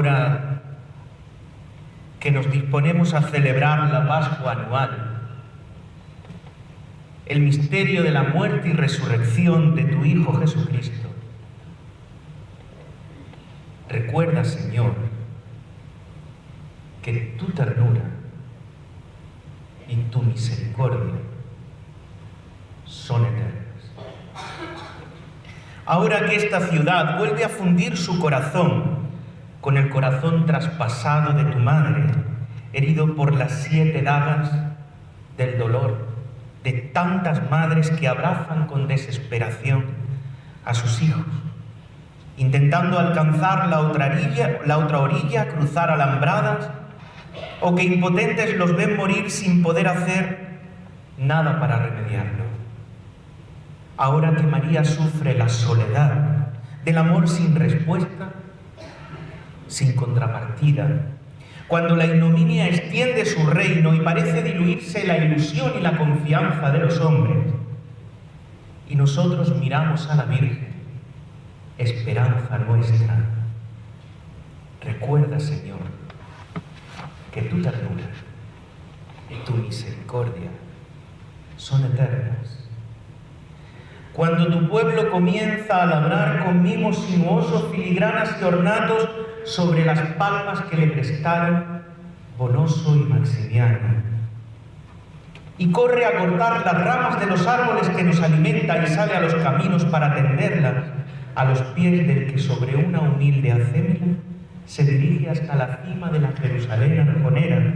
ahora que nos disponemos a celebrar la Pascua anual, el misterio de la muerte y resurrección de tu Hijo Jesucristo, recuerda, Señor, que tu ternura y tu misericordia son eternas. Ahora que esta ciudad vuelve a fundir su corazón con el corazón traspasado de tu madre, herido por las 7 dagas del dolor de tantas madres que abrazan con desesperación a sus hijos, intentando alcanzar la otra orilla, cruzar alambradas, o que impotentes los ven morir sin poder hacer nada para remediarlo. Ahora que María sufre la soledad del amor sin respuesta, sin contrapartida, cuando la ignominia extiende su reino y parece diluirse la ilusión y la confianza de los hombres, y nosotros miramos a la Virgen, esperanza nuestra, recuerda, Señor, que tu ternura y tu misericordia son eternas. Cuando tu pueblo comienza a labrar con mimos sinuosos, filigranas y ornatos sobre las palmas que le prestaron Bonoso y Maximiano, y corre a cortar las ramas de los árboles que nos alimentan y sale a los caminos para tenderlas a los pies del que sobre una humilde acémila se dirige hasta la cima de la Jerusalén arconera,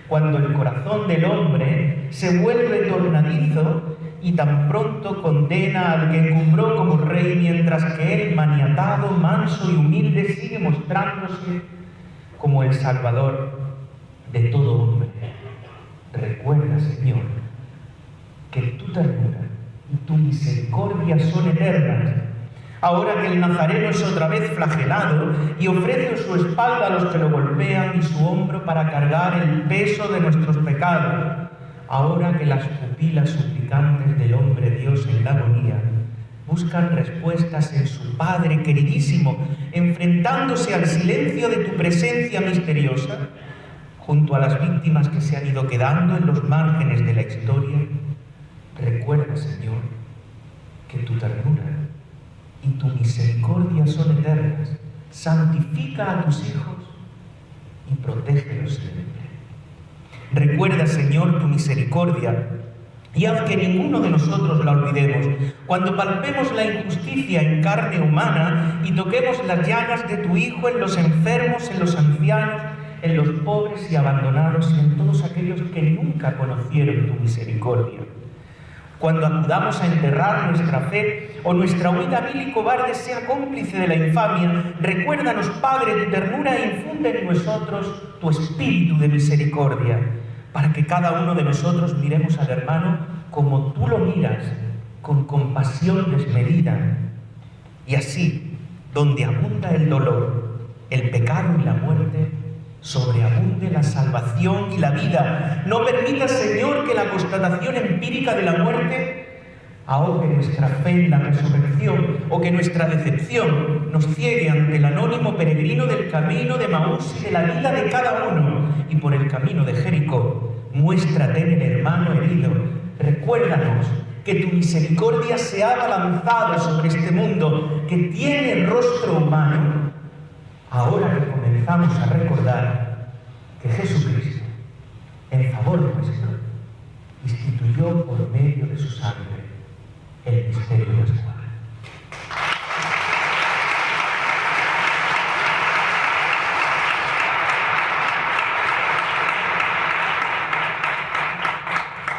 cuando el corazón del hombre se vuelve tornadizo y tan pronto condena al que encumbró como rey, mientras que él, maniatado, manso y humilde, sigue mostrándose como el Salvador de todo hombre. Recuerda, Señor, que tu ternura y tu misericordia son eternas. Ahora que el Nazareno es otra vez flagelado y ofrece su espalda a los que lo golpean y su hombro para cargar el peso de nuestros pecados, ahora que las pupilas suplicantes del hombre Dios en la agonía buscan respuestas en su Padre queridísimo, enfrentándose al silencio de tu presencia misteriosa, junto a las víctimas que se han ido quedando en los márgenes de la historia, recuerda, Señor, que tu ternura y tu misericordia son eternas. Santifica a tus hijos y protégelos siempre. Recuerda, Señor, tu misericordia y haz que ninguno de nosotros la olvidemos cuando palpemos la injusticia en carne humana y toquemos las llagas de tu Hijo en los enfermos, en los ancianos, en los pobres y abandonados y en todos aquellos que nunca conocieron tu misericordia. Cuando acudamos a enterrar nuestra fe o nuestra huida vil y cobarde sea cómplice de la infamia, recuérdanos, Padre, tu ternura e infunde en nosotros tu espíritu de misericordia, para que cada uno de nosotros miremos al hermano como tú lo miras, con compasión desmedida. Y así, donde abunda el dolor, el pecado y la muerte, sobreabunde la salvación y la vida. No permitas, Señor, que la constatación empírica de la muerte ahogue nuestra fe en la resurrección, o que nuestra decepción nos ciegue ante el anónimo peregrino del camino de Maús y de la vida de cada uno. Y por el camino de Jericó, muéstrate en el hermano herido. Recuérdanos que tu misericordia se ha abalanzado sobre este mundo que tiene rostro humano. Ahora que comenzamos a recordar que Jesucristo, en favor nuestro, instituyó por medio de su sangre el misterio pascual.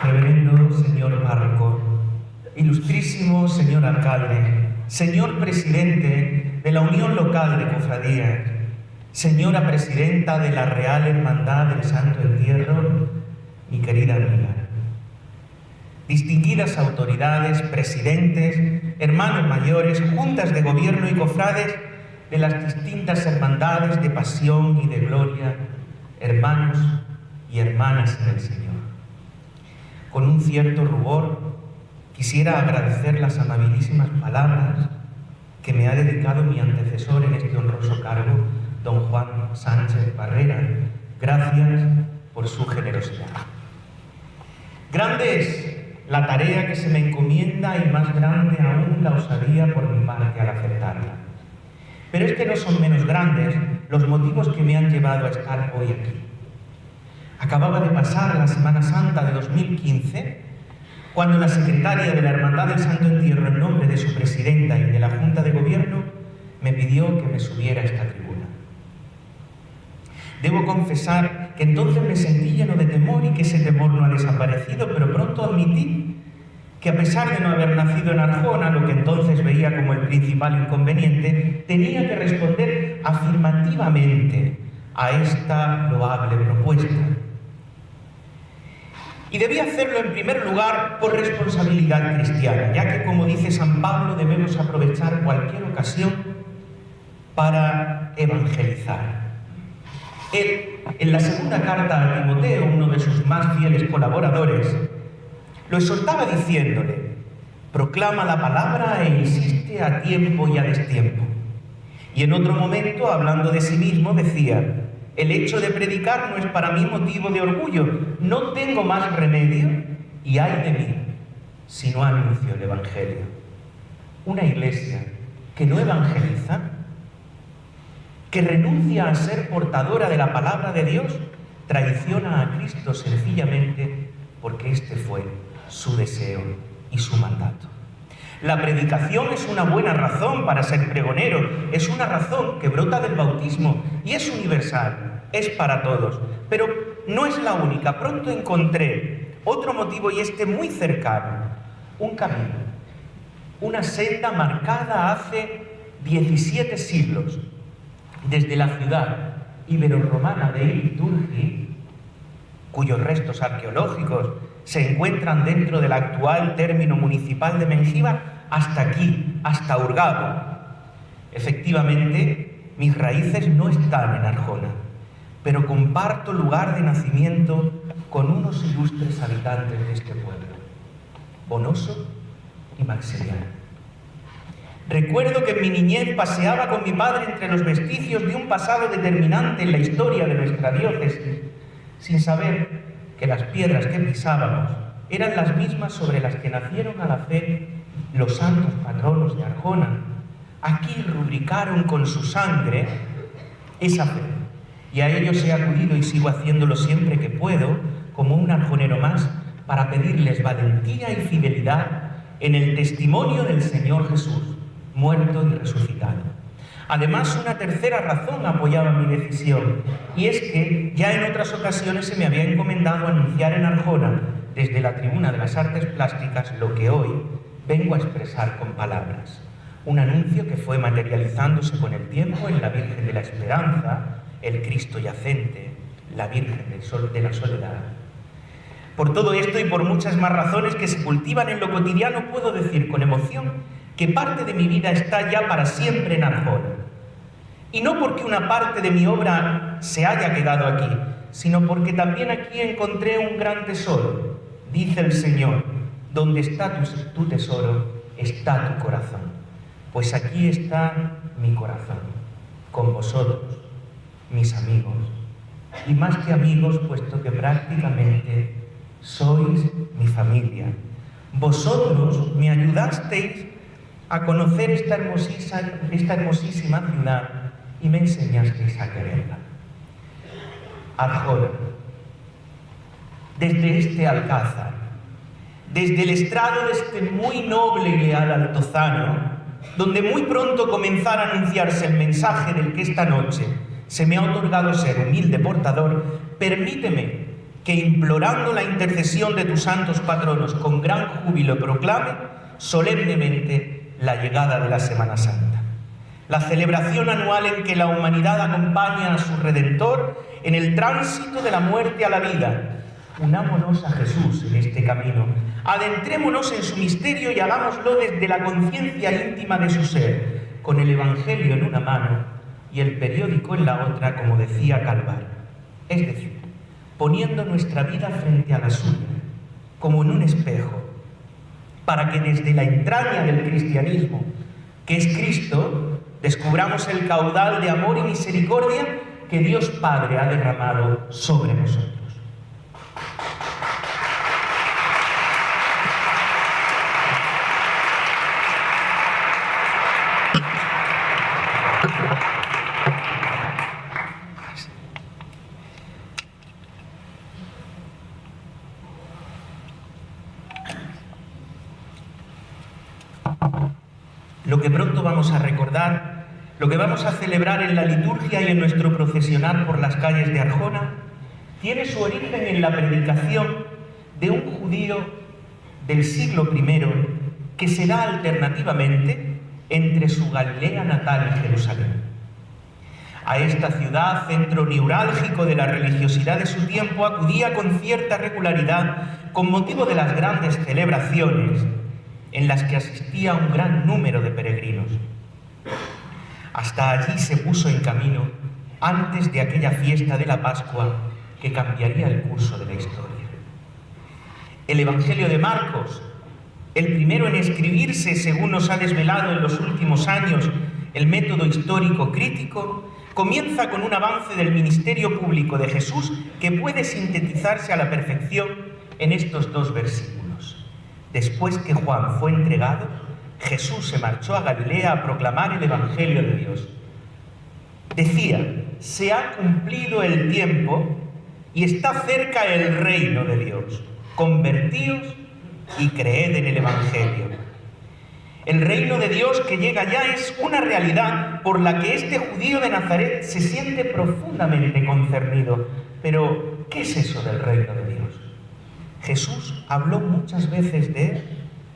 Reverendo señor párroco, ilustrísimo señor alcalde, señor presidente de la Unión Local de Cofradías, señora presidenta de la Real Hermandad del Santo Entierro, mi querida amiga, distinguidas autoridades, presidentes, hermanos mayores, juntas de gobierno y cofrades de las distintas hermandades de pasión y de gloria, hermanos y hermanas en el Señor. Con un cierto rubor quisiera agradecer las amabilísimas palabras que me ha dedicado mi antecesor en este honroso cargo, don Juan Sánchez Barrera. Gracias por su generosidad. Grande es la tarea que se me encomienda y más grande aún la osadía por mi parte al aceptarla. Pero es que no son menos grandes los motivos que me han llevado a estar hoy aquí. Acababa de pasar la Semana Santa de 2015, cuando la secretaria de la Hermandad del Santo Entierro, en nombre de su presidenta y de la Junta de Gobierno, me pidió que me subiera a esta tribuna. Debo confesar que entonces me sentí lleno de temor y que ese temor no ha desaparecido, pero pronto admití que a pesar de no haber nacido en Arjona, lo que entonces veía como el principal inconveniente, tenía que responder afirmativamente a esta loable propuesta. Y debía hacerlo en primer lugar por responsabilidad cristiana, ya que, como dice San Pablo, debemos aprovechar cualquier ocasión para evangelizar. Él, en la segunda carta a Timoteo, uno de sus más fieles colaboradores, lo exhortaba diciéndole: proclama la palabra e insiste a tiempo y a destiempo. Y en otro momento, hablando de sí mismo, decía: el hecho de predicar no es para mí motivo de orgullo, no tengo más remedio y ay de mí si no anuncio el Evangelio. Una iglesia que no evangeliza, que renuncia a ser portadora de la palabra de Dios, traiciona a Cristo sencillamente porque este fue su deseo y su mandato. La predicación es una buena razón para ser pregonero, es una razón que brota del bautismo y es universal, es para todos, pero no es la única. Pronto encontré otro motivo, y este muy cercano: un camino, una senda marcada hace 17 siglos, desde la ciudad ibero-romana de Iliturgi, cuyos restos arqueológicos se encuentran dentro del actual término municipal de Mengíbar, hasta aquí, hasta Hurgado. Efectivamente, mis raíces no están en Arjona, pero comparto lugar de nacimiento con unos ilustres habitantes de este pueblo, Bonoso y Maximiano. Recuerdo que en mi niñez paseaba con mi padre entre los vestigios de un pasado determinante en la historia de nuestra diócesis, sin saber que las piedras que pisábamos eran las mismas sobre las que nacieron a la fe los santos patronos de Arjona. Aquí rubricaron con su sangre esa fe, y a ellos he acudido y sigo haciéndolo siempre que puedo, como un arjonero más, para pedirles valentía y fidelidad en el testimonio del Señor Jesús, muerto y resucitado. Además, una tercera razón apoyaba mi decisión, y es que ya en otras ocasiones se me había encomendado anunciar en Arjona, desde la tribuna de las artes plásticas, lo que hoy vengo a expresar con palabras. Un anuncio que fue materializándose con el tiempo en la Virgen de la Esperanza, el Cristo yacente, la Virgen de la Soledad. Por todo esto y por muchas más razones que se cultivan en lo cotidiano, puedo decir con emoción que parte de mi vida está ya para siempre en Arjona. Y no porque una parte de mi obra se haya quedado aquí, sino porque también aquí encontré un gran tesoro. Dice el Señor: donde está tu tesoro, está tu corazón. Pues aquí está mi corazón, con vosotros, mis amigos. Y más que amigos, puesto que prácticamente sois mi familia. Vosotros me ayudasteis a conocer esta hermosísima ciudad y me enseñasteis a quererla. Arjona, desde este alcázar, desde el estrado de este muy noble y leal altozano, donde muy pronto comenzará a anunciarse el mensaje del que esta noche se me ha otorgado ser humilde portador, permíteme que, implorando la intercesión de tus santos patronos, con gran júbilo proclame solemnemente la llegada de la Semana Santa, la celebración anual en que la humanidad acompaña a su Redentor en el tránsito de la muerte a la vida. Unámonos a Jesús en este camino, adentrémonos en su misterio y hagámoslo desde la conciencia íntima de su ser, con el Evangelio en una mano y el periódico en la otra, como decía Calvar. Es decir, poniendo nuestra vida frente a la suya, como en un espejo, para que desde la entraña del cristianismo, que es Cristo, descubramos el caudal de amor y misericordia que Dios Padre ha derramado sobre nosotros. Lo que pronto vamos a recordar, lo que vamos a celebrar en la liturgia y en nuestro procesionar por las calles de Arjona, tiene su origen en la predicación de un judío del siglo I que se da alternativamente entre su Galilea natal y Jerusalén. A esta ciudad, centro neurálgico de la religiosidad de su tiempo, acudía con cierta regularidad con motivo de las grandes celebraciones en las que asistía un gran número de peregrinos. Hasta allí se puso en camino antes de aquella fiesta de la Pascua que cambiaría el curso de la historia. El Evangelio de Marcos, el primero en escribirse según nos ha desvelado en los últimos años el método histórico crítico, comienza con un avance del ministerio público de Jesús que puede sintetizarse a la perfección en estos dos versículos. Después que Juan fue entregado, Jesús se marchó a Galilea a proclamar el Evangelio de Dios. Decía: se ha cumplido el tiempo y está cerca el reino de Dios. Convertíos y creed en el Evangelio. El reino de Dios que llega ya es una realidad por la que este judío de Nazaret se siente profundamente concernido. Pero, ¿qué es eso del reino de Dios? Jesús habló muchas veces de él,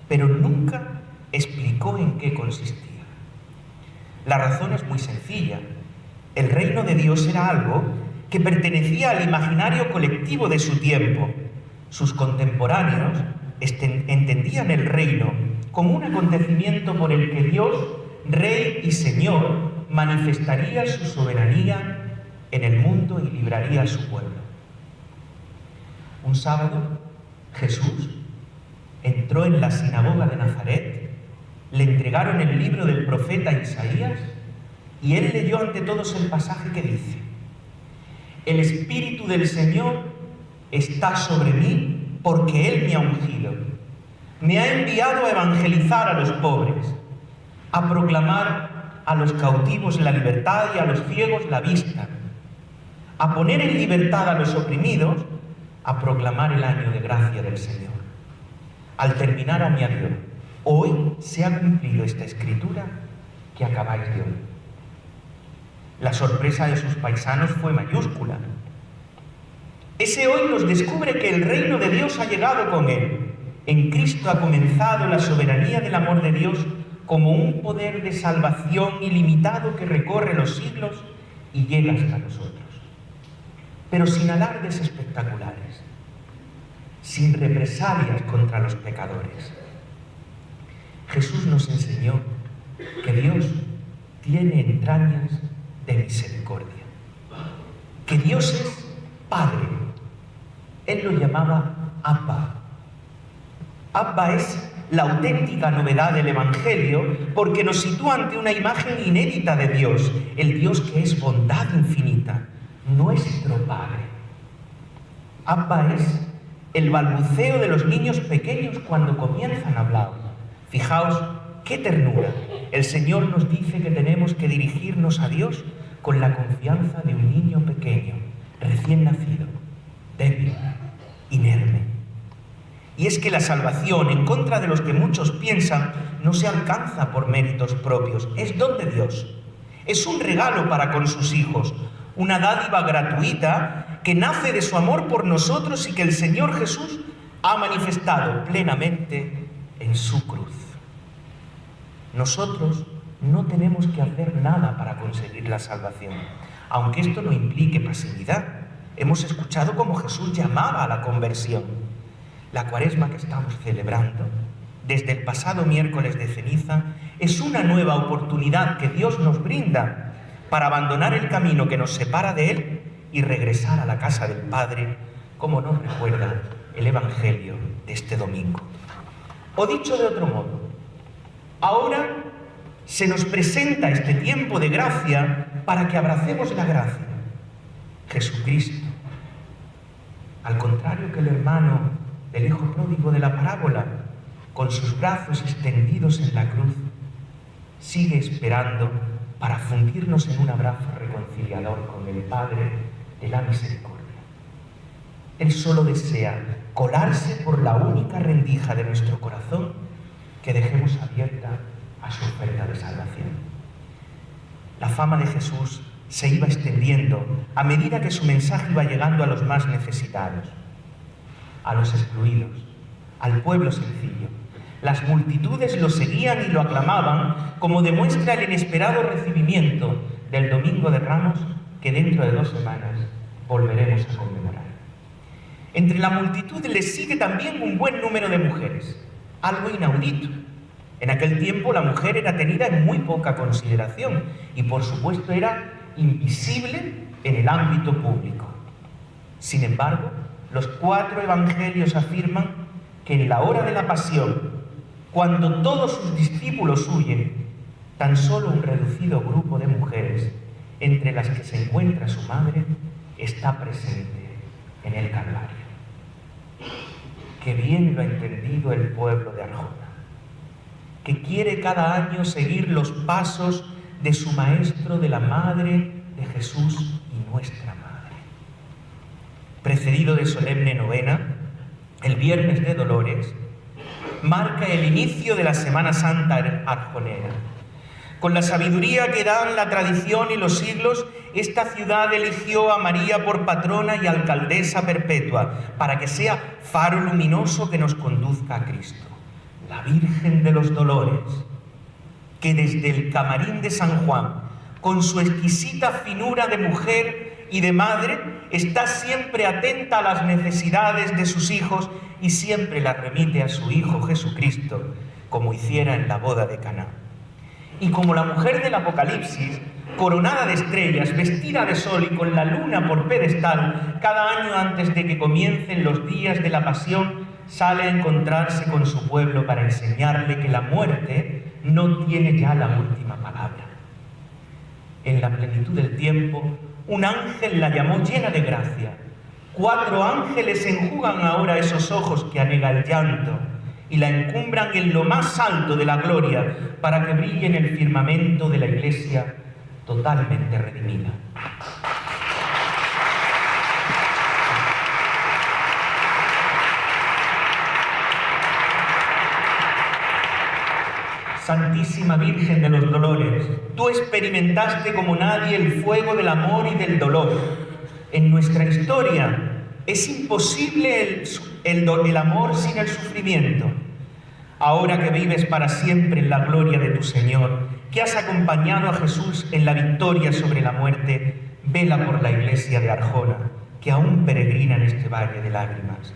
pero nunca explicó en qué consistía. La razón es muy sencilla. El reino de Dios era algo que pertenecía al imaginario colectivo de su tiempo. Sus contemporáneos entendían el reino como un acontecimiento por el que Dios, Rey y Señor, manifestaría su soberanía en el mundo y libraría a su pueblo. Un sábado, Jesús entró en la sinagoga de Nazaret, le entregaron el libro del profeta Isaías y él leyó ante todos el pasaje que dice: el Espíritu del Señor está sobre mí porque Él me ha ungido. Me ha enviado a evangelizar a los pobres, a proclamar a los cautivos la libertad y a los ciegos la vista, a poner en libertad a los oprimidos, a proclamar el año de gracia del Señor. Al terminar añadió: hoy se ha cumplido esta escritura que acabáis de oír. La sorpresa de sus paisanos fue mayúscula. Ese hoy nos descubre que el reino de Dios ha llegado con él. En Cristo ha comenzado la soberanía del amor de Dios como un poder de salvación ilimitado que recorre los siglos y llega hasta nosotros. Pero sin alardes espectaculares, sin represalias contra los pecadores. Jesús nos enseñó que Dios tiene entrañas de misericordia, que Dios es Padre. Él lo llamaba Abba. Abba es la auténtica novedad del Evangelio porque nos sitúa ante una imagen inédita de Dios, el Dios que es bondad infinita, nuestro Padre. Abba es el balbuceo de los niños pequeños cuando comienzan a hablar. Fijaos qué ternura. El Señor nos dice que tenemos que dirigirnos a Dios con la confianza de un niño pequeño, recién nacido, débil, inerme. Y es que la salvación, en contra de los que muchos piensan, no se alcanza por méritos propios, es don de Dios. Es un regalo para con sus hijos, una dádiva gratuita que nace de su amor por nosotros y que el Señor Jesús ha manifestado plenamente en su cruz. Nosotros no tenemos que hacer nada para conseguir la salvación, aunque esto no implique pasividad. Hemos escuchado cómo Jesús llamaba a la conversión. La Cuaresma que estamos celebrando, desde el pasado miércoles de ceniza, es una nueva oportunidad que Dios nos brinda para abandonar el camino que nos separa de Él y regresar a la casa del Padre, como nos recuerda el Evangelio de este domingo. O dicho de otro modo, ahora se nos presenta este tiempo de gracia para que abracemos la gracia. Jesucristo, al contrario que el hermano del hijo pródigo de la parábola, con sus brazos extendidos en la cruz, sigue esperando para fundirnos en un abrazo reconciliador con el Padre de la misericordia. Él solo desea colarse por la única rendija de nuestro corazón que dejemos abierta a su oferta de salvación. La fama de Jesús se iba extendiendo a medida que su mensaje iba llegando a los más necesitados, a los excluidos, al pueblo sencillo. Las multitudes lo seguían y lo aclamaban, como demuestra el inesperado recibimiento del Domingo de Ramos que dentro de 2 semanas volveremos a conmemorar. Entre la multitud le sigue también un buen número de mujeres, algo inaudito. En aquel tiempo la mujer era tenida en muy poca consideración y por supuesto era invisible en el ámbito público. Sin embargo, los 4 evangelios afirman que en la hora de la pasión, cuando todos sus discípulos huyen, tan solo un reducido grupo de mujeres, entre las que se encuentra su madre, está presente en el Calvario. Qué bien lo ha entendido el pueblo de Arjona, que quiere cada año seguir los pasos de su maestro, de la Madre de Jesús y nuestra Madre. Precedido de solemne novena, el Viernes de Dolores marca el inicio de la Semana Santa arjonera. Con la sabiduría que dan la tradición y los siglos, esta ciudad eligió a María por patrona y alcaldesa perpetua, para que sea faro luminoso que nos conduzca a Cristo. La Virgen de los Dolores, que desde el camarín de San Juan, con su exquisita finura de mujer y de madre, está siempre atenta a las necesidades de sus hijos y siempre las remite a su Hijo Jesucristo, como hiciera en la boda de Caná. Y como la mujer del Apocalipsis, coronada de estrellas, vestida de sol y con la luna por pedestal, cada año antes de que comiencen los días de la pasión, sale a encontrarse con su pueblo para enseñarle que la muerte no tiene ya la última palabra. En la plenitud del tiempo, un ángel la llamó llena de gracia. 4 ángeles enjugan ahora esos ojos que anhela el llanto y la encumbran en lo más alto de la gloria para que brille en el firmamento de la Iglesia totalmente redimida. Santísima Virgen de los Dolores, tú experimentaste como nadie el fuego del amor y del dolor. En nuestra historia es imposible el amor sin el sufrimiento. Ahora que vives para siempre en la gloria de tu Señor, que has acompañado a Jesús en la victoria sobre la muerte, vela por la Iglesia de Arjona, que aún peregrina en este valle de lágrimas.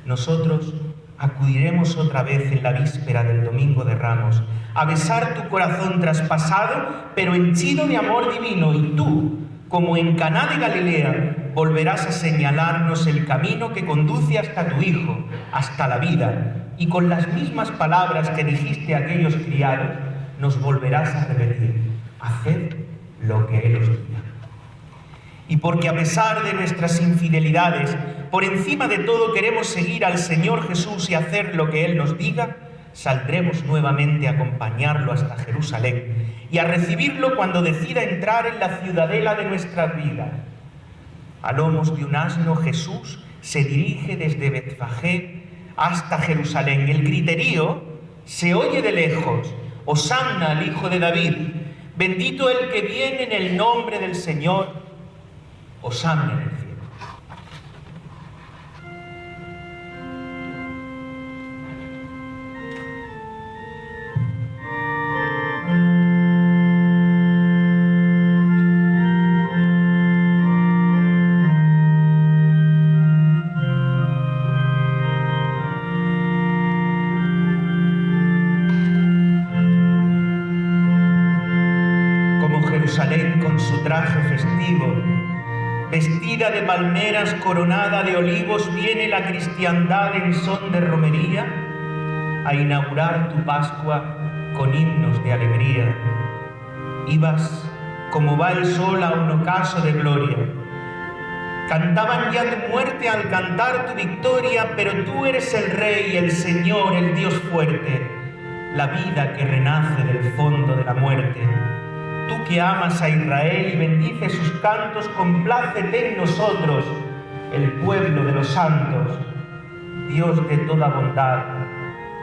Nosotros acudiremos otra vez en la víspera del Domingo de Ramos a besar tu corazón traspasado, pero henchido de amor divino, y tú, como en Caná de Galilea, volverás a señalarnos el camino que conduce hasta tu Hijo, hasta la vida, y con las mismas palabras que dijiste a aquellos criados, nos volverás a repetir: haced lo que Él os diga. Y porque a pesar de nuestras infidelidades, por encima de todo queremos seguir al Señor Jesús y hacer lo que Él nos diga, saldremos nuevamente a acompañarlo hasta Jerusalén y a recibirlo cuando decida entrar en la ciudadela de nuestra vida. A lomos de un asno, Jesús se dirige desde Betfagé hasta Jerusalén. El griterío se oye de lejos: Hosanna al Hijo de David, bendito el que viene en el nombre del Señor, Hosanna en el cielo. Jerusalén con su traje festivo, vestida de palmeras, coronada de olivos, viene la cristiandad en son de romería a inaugurar tu Pascua con himnos de alegría. Ibas como va el sol a un ocaso de gloria. Cantaban ya tu muerte al cantar tu victoria, pero tú eres el Rey, el Señor, el Dios fuerte, la vida que renace del fondo de la muerte. Tú que amas a Israel y bendices sus cantos, complácete en nosotros, el pueblo de los santos. Dios de toda bondad,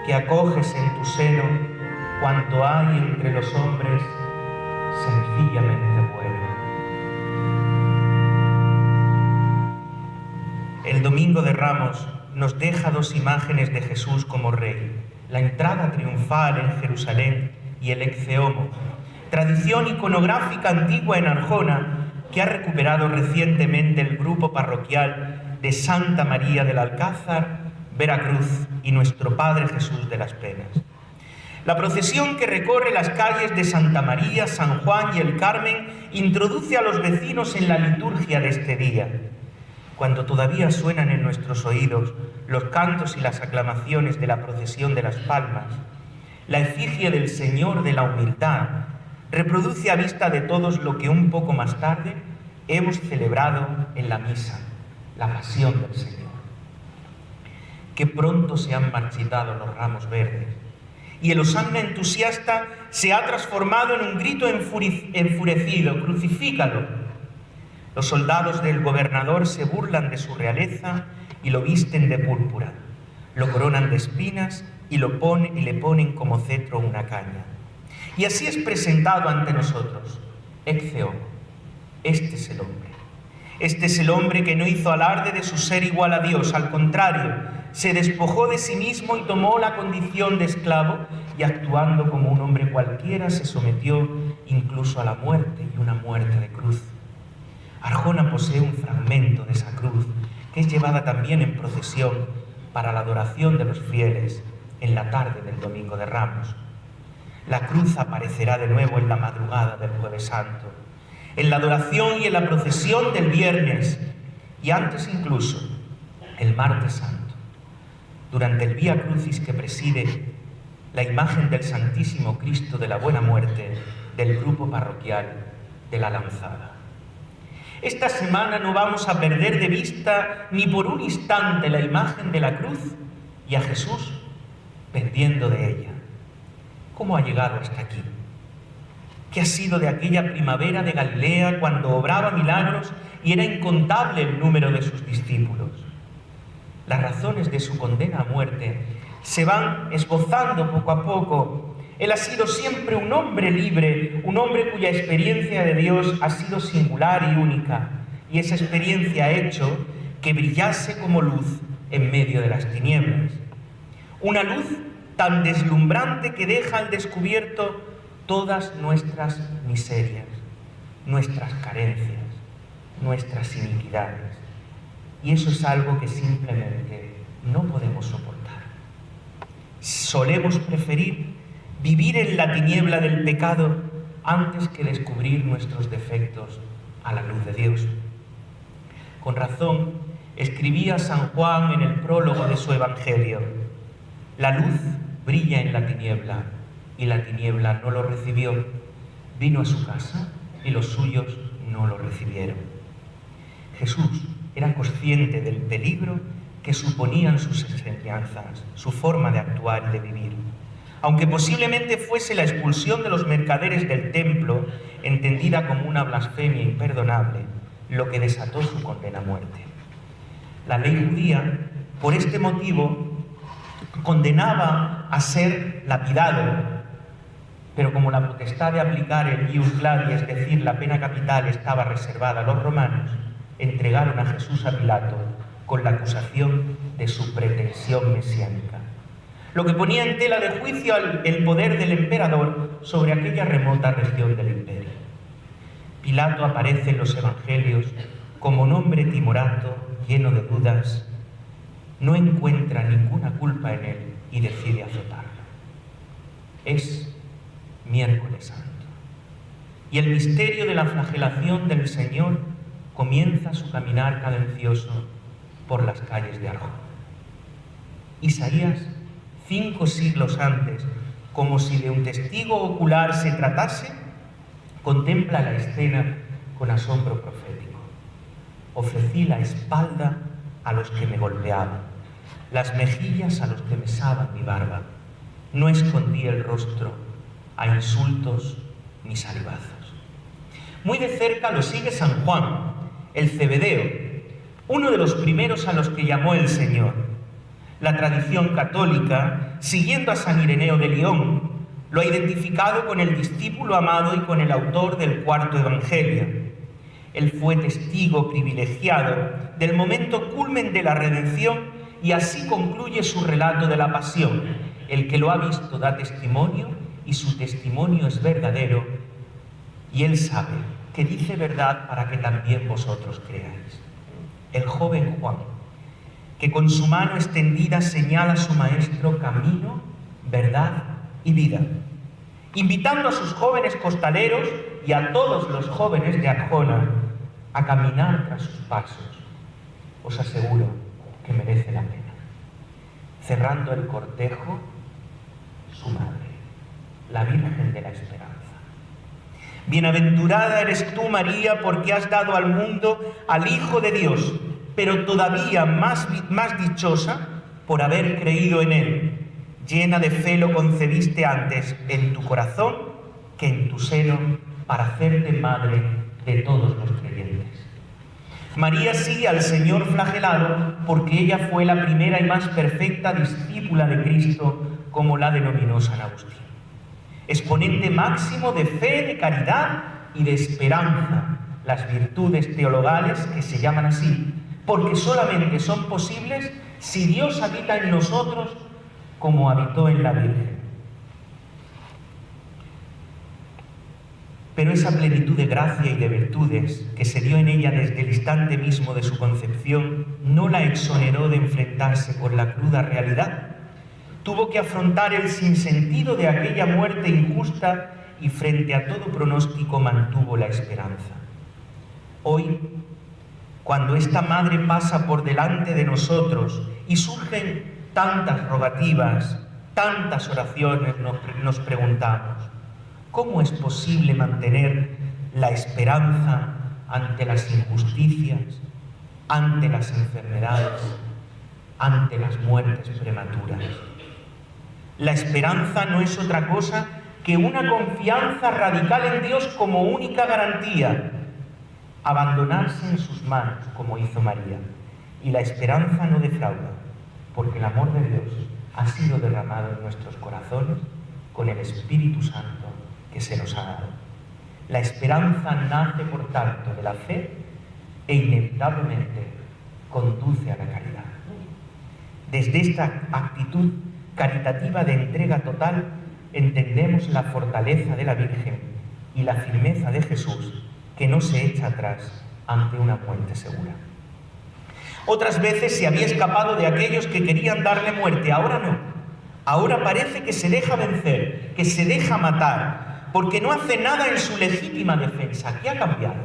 que acoges en tu seno cuanto hay entre los hombres sencillamente bueno. El Domingo de Ramos nos deja dos imágenes de Jesús como Rey: la entrada triunfal en Jerusalén y el Ecce Homo, tradición iconográfica antigua en Arjona que ha recuperado recientemente el grupo parroquial de Santa María del Alcázar, Veracruz y Nuestro Padre Jesús de las Penas. La procesión que recorre las calles de Santa María, San Juan y el Carmen introduce a los vecinos en la liturgia de este día. Cuando todavía suenan en nuestros oídos los cantos y las aclamaciones de la procesión de las palmas, la efigie del Señor de la Humildad reproduce a vista de todos lo que un poco más tarde hemos celebrado en la misa, la pasión del Señor. Qué pronto se han marchitado los ramos verdes, y el hosanna entusiasta se ha transformado en un grito enfurecido: ¡crucifícalo! Los soldados del gobernador se burlan de su realeza y lo visten de púrpura, lo coronan de espinas y le ponen como cetro una caña. Y así es presentado ante nosotros: Ecce Homo. Este es el hombre. Este es el hombre que no hizo alarde de su ser igual a Dios, al contrario, se despojó de sí mismo y tomó la condición de esclavo, y actuando como un hombre cualquiera se sometió incluso a la muerte, y una muerte de cruz. Arjona posee un fragmento de esa cruz que es llevada también en procesión para la adoración de los fieles en la tarde del Domingo de Ramos. La cruz aparecerá de nuevo en la madrugada del Jueves Santo, en la adoración y en la procesión del viernes, y antes incluso el Martes Santo, durante el Vía Crucis que preside la imagen del Santísimo Cristo de la Buena Muerte del grupo parroquial de la Lanzada. Esta semana no vamos a perder de vista ni por un instante la imagen de la cruz y a Jesús pendiendo de ella. ¿Cómo ha llegado hasta aquí? ¿Qué ha sido de aquella primavera de Galilea cuando obraba milagros y era incontable el número de sus discípulos? Las razones de su condena a muerte se van esbozando poco a poco. Él ha sido siempre un hombre libre, un hombre cuya experiencia de Dios ha sido singular y única, y esa experiencia ha hecho que brillase como luz en medio de las tinieblas. Una luz tan deslumbrante que deja al descubierto todas nuestras miserias, nuestras carencias, nuestras iniquidades. Y eso es algo que simplemente no podemos soportar. Solemos preferir vivir en la tiniebla del pecado antes que descubrir nuestros defectos a la luz de Dios. Con razón, escribía San Juan en el prólogo de su Evangelio: la luz brilla en la tiniebla y la tiniebla no lo recibió. Vino a su casa y los suyos no lo recibieron. Jesús era consciente del peligro que suponían sus enseñanzas, su forma de actuar y de vivir. Aunque posiblemente fuese la expulsión de los mercaderes del templo, entendida como una blasfemia imperdonable, lo que desató su condena a muerte. La ley judía, por este motivo, condenaba a ser lapidado, pero como la potestad de aplicar el ius clavi, es decir, la pena capital, estaba reservada a los romanos, entregaron a Jesús a Pilato con la acusación de su pretensión mesiánica, lo que ponía en tela de juicio el poder del emperador sobre aquella remota región del imperio. Pilato aparece en los evangelios como un hombre timorato, lleno de dudas, no encuentra ninguna culpa en él y decide azotarlo. Es Miércoles Santo, y el misterio de la flagelación del Señor comienza su caminar cadencioso por las calles de Arjona. Isaías, 5 siglos antes, como si de un testigo ocular se tratase, contempla la escena con asombro profético. Ofrecí la espalda a los que me golpeaban, las mejillas a los que mesaban mi barba. No escondí el rostro a insultos ni salivazos. Muy de cerca lo sigue San Juan, el Cebedeo, uno de los primeros a los que llamó el Señor. La tradición católica, siguiendo a San Ireneo de León, lo ha identificado con el discípulo amado y con el autor del cuarto Evangelio. Él fue testigo privilegiado del momento culmen de la redención y así concluye su relato de la pasión. El que lo ha visto da testimonio y su testimonio es verdadero, y él sabe que dice verdad para que también vosotros creáis. El joven Juan, que con su mano extendida señala a su maestro camino, verdad y vida, invitando a sus jóvenes costaleros y a todos los jóvenes de Arjona a caminar tras sus pasos. Os aseguro que merece la pena. Cerrando el cortejo, su madre, la Virgen de la Esperanza. Bienaventurada eres tú, María, porque has dado al mundo al Hijo de Dios, pero todavía más dichosa por haber creído en Él. Llena de fe lo concebiste antes en tu corazón que en tu seno para hacerte madre de todos los creyentes. María sigue al Señor flagelado porque ella fue la primera y más perfecta discípula de Cristo, como la denominó San Agustín. Exponente máximo de fe, de caridad y de esperanza, las virtudes teologales que se llaman así, porque solamente son posibles si Dios habita en nosotros como habitó en la Virgen. Pero esa plenitud de gracia y de virtudes que se dio en ella desde el instante mismo de su concepción no la exoneró de enfrentarse con la cruda realidad. Tuvo que afrontar el sinsentido de aquella muerte injusta y frente a todo pronóstico mantuvo la esperanza. Hoy, cuando esta madre pasa por delante de nosotros y surgen tantas rogativas, tantas oraciones, nos preguntamos, ¿cómo es posible mantener la esperanza ante las injusticias, ante las enfermedades, ante las muertes prematuras? La esperanza no es otra cosa que una confianza radical en Dios como única garantía, abandonarse en sus manos, como hizo María. Y la esperanza no defrauda, porque el amor de Dios ha sido derramado en nuestros corazones con el Espíritu Santo que se nos ha dado. La esperanza nace, por tanto, de la fe e inevitablemente conduce a la caridad. Desde esta actitud caritativa de entrega total, entendemos la fortaleza de la Virgen y la firmeza de Jesús, que no se echa atrás ante una muerte segura. Otras veces se había escapado de aquellos que querían darle muerte, ahora no. Ahora parece que se deja vencer, que se deja matar, porque no hace nada en su legítima defensa. ¿Qué ha cambiado?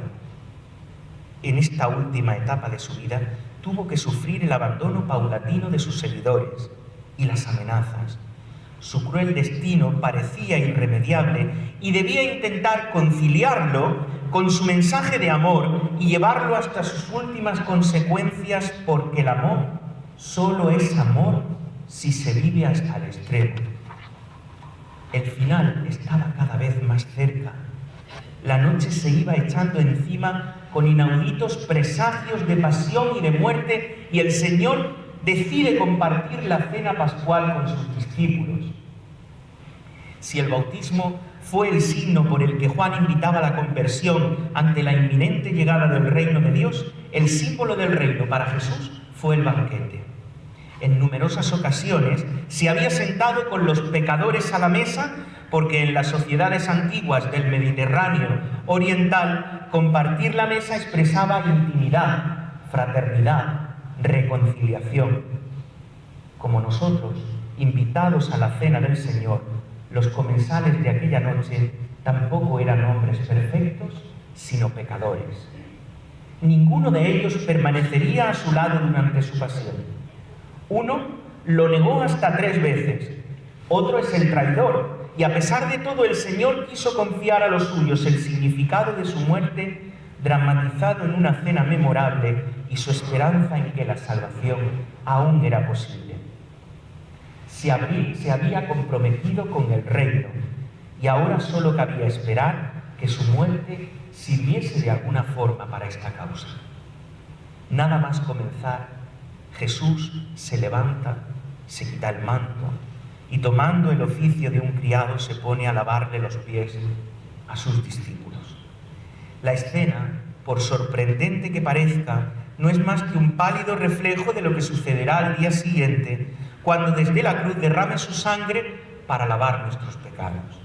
En esta última etapa de su vida tuvo que sufrir el abandono paulatino de sus seguidores y las amenazas. Su cruel destino parecía irremediable y debía intentar conciliarlo con su mensaje de amor y llevarlo hasta sus últimas consecuencias, porque el amor solo es amor si se vive hasta el extremo. El final estaba cada vez más cerca. La noche se iba echando encima con inauditos presagios de pasión y de muerte, y el Señor decide compartir la cena pascual con sus discípulos. Si el bautismo fue el signo por el que Juan invitaba a la conversión ante la inminente llegada del reino de Dios, el símbolo del reino para Jesús fue el banquete. En numerosas ocasiones se había sentado con los pecadores a la mesa, porque en las sociedades antiguas del Mediterráneo oriental compartir la mesa expresaba intimidad, fraternidad, reconciliación. Como nosotros, invitados a la cena del Señor, los comensales de aquella noche tampoco eran hombres perfectos, sino pecadores. Ninguno de ellos permanecería a su lado durante su pasión. Uno lo negó hasta 3 veces, otro es el traidor, y a pesar de todo el Señor quiso confiar a los suyos el significado de su muerte, dramatizado en una cena memorable, y su esperanza en que la salvación aún era posible. Se había comprometido con el reino, y ahora solo cabía esperar que su muerte sirviese de alguna forma para esta causa. Nada más comenzar, Jesús se levanta, se quita el manto y, tomando el oficio de un criado, se pone a lavarle los pies a sus discípulos. La escena, por sorprendente que parezca, no es más que un pálido reflejo de lo que sucederá al día siguiente, cuando desde la cruz derrame su sangre para lavar nuestros pecados.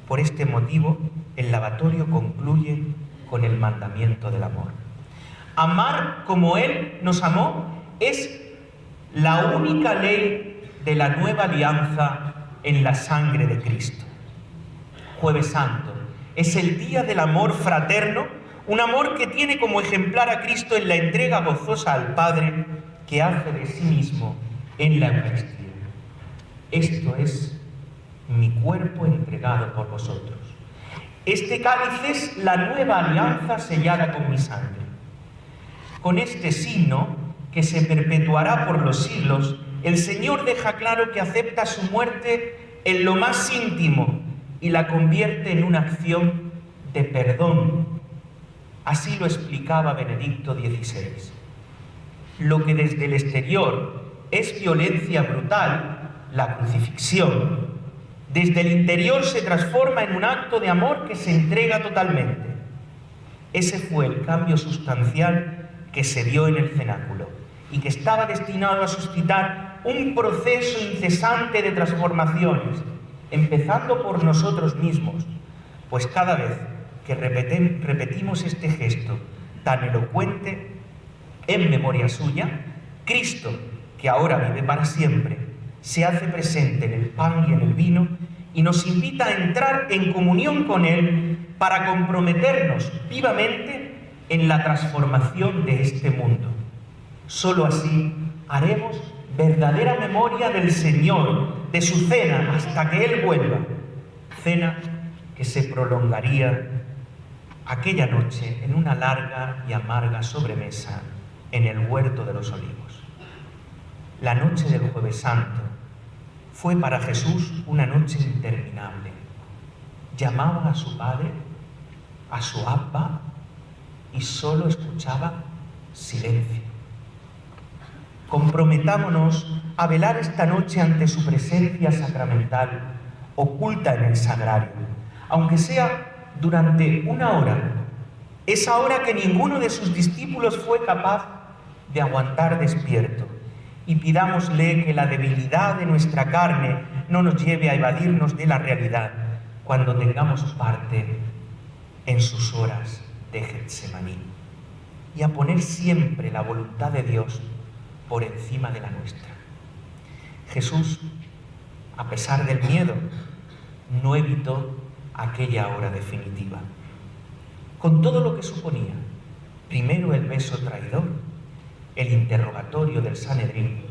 Por este motivo, el lavatorio concluye con el mandamiento del amor. Amar como Él nos amó es la única ley de la nueva alianza en la sangre de Cristo. Jueves Santo es el día del amor fraterno, un amor que tiene como ejemplar a Cristo en la entrega gozosa al Padre que hace de sí mismo en la Eucaristía. Esto es mi cuerpo entregado por vosotros. Este cáliz es la nueva alianza sellada con mi sangre. Con este signo, que se perpetuará por los siglos, el Señor deja claro que acepta su muerte en lo más íntimo y la convierte en una acción de perdón. Así lo explicaba Benedicto XVI. Lo que desde el exterior es violencia brutal, la crucifixión, desde el interior se transforma en un acto de amor que se entrega totalmente. Ese fue el cambio sustancial que se dio en el cenáculo y que estaba destinado a suscitar un proceso incesante de transformaciones, empezando por nosotros mismos, pues cada vez que repetimos este gesto tan elocuente en memoria suya, Cristo, que ahora vive para siempre, se hace presente en el pan y en el vino y nos invita a entrar en comunión con Él para comprometernos vivamente en la transformación de este mundo. Solo así haremos verdadera memoria del Señor, de su cena, hasta que Él vuelva. Cena que se prolongaría aquella noche en una larga y amarga sobremesa en el huerto de los Olivos. La noche del Jueves Santo fue para Jesús una noche interminable. Llamaba a su Padre, a su Abba, y solo escuchaba silencio. Comprometámonos a velar esta noche ante su presencia sacramental, oculta en el sagrario, aunque sea durante una hora, esa hora que ninguno de sus discípulos fue capaz de aguantar despierto, y pidámosle que la debilidad de nuestra carne no nos lleve a evadirnos de la realidad cuando tengamos parte en sus horas de Getsemaní, y a poner siempre la voluntad de Dios por encima de la nuestra. Jesús, a pesar del miedo, no evitó aquella hora definitiva, con todo lo que suponía. Primero el beso traidor, el interrogatorio del Sanedrín,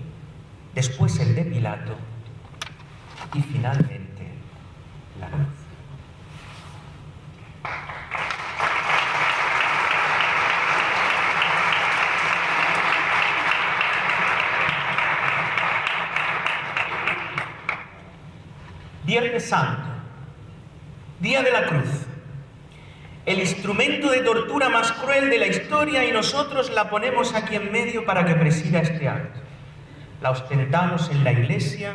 después el de Pilato y finalmente la cruz. Viernes Santo, día de la cruz, el instrumento de tortura más cruel de la historia, y nosotros la ponemos aquí en medio para que presida este acto. La ostentamos en la iglesia,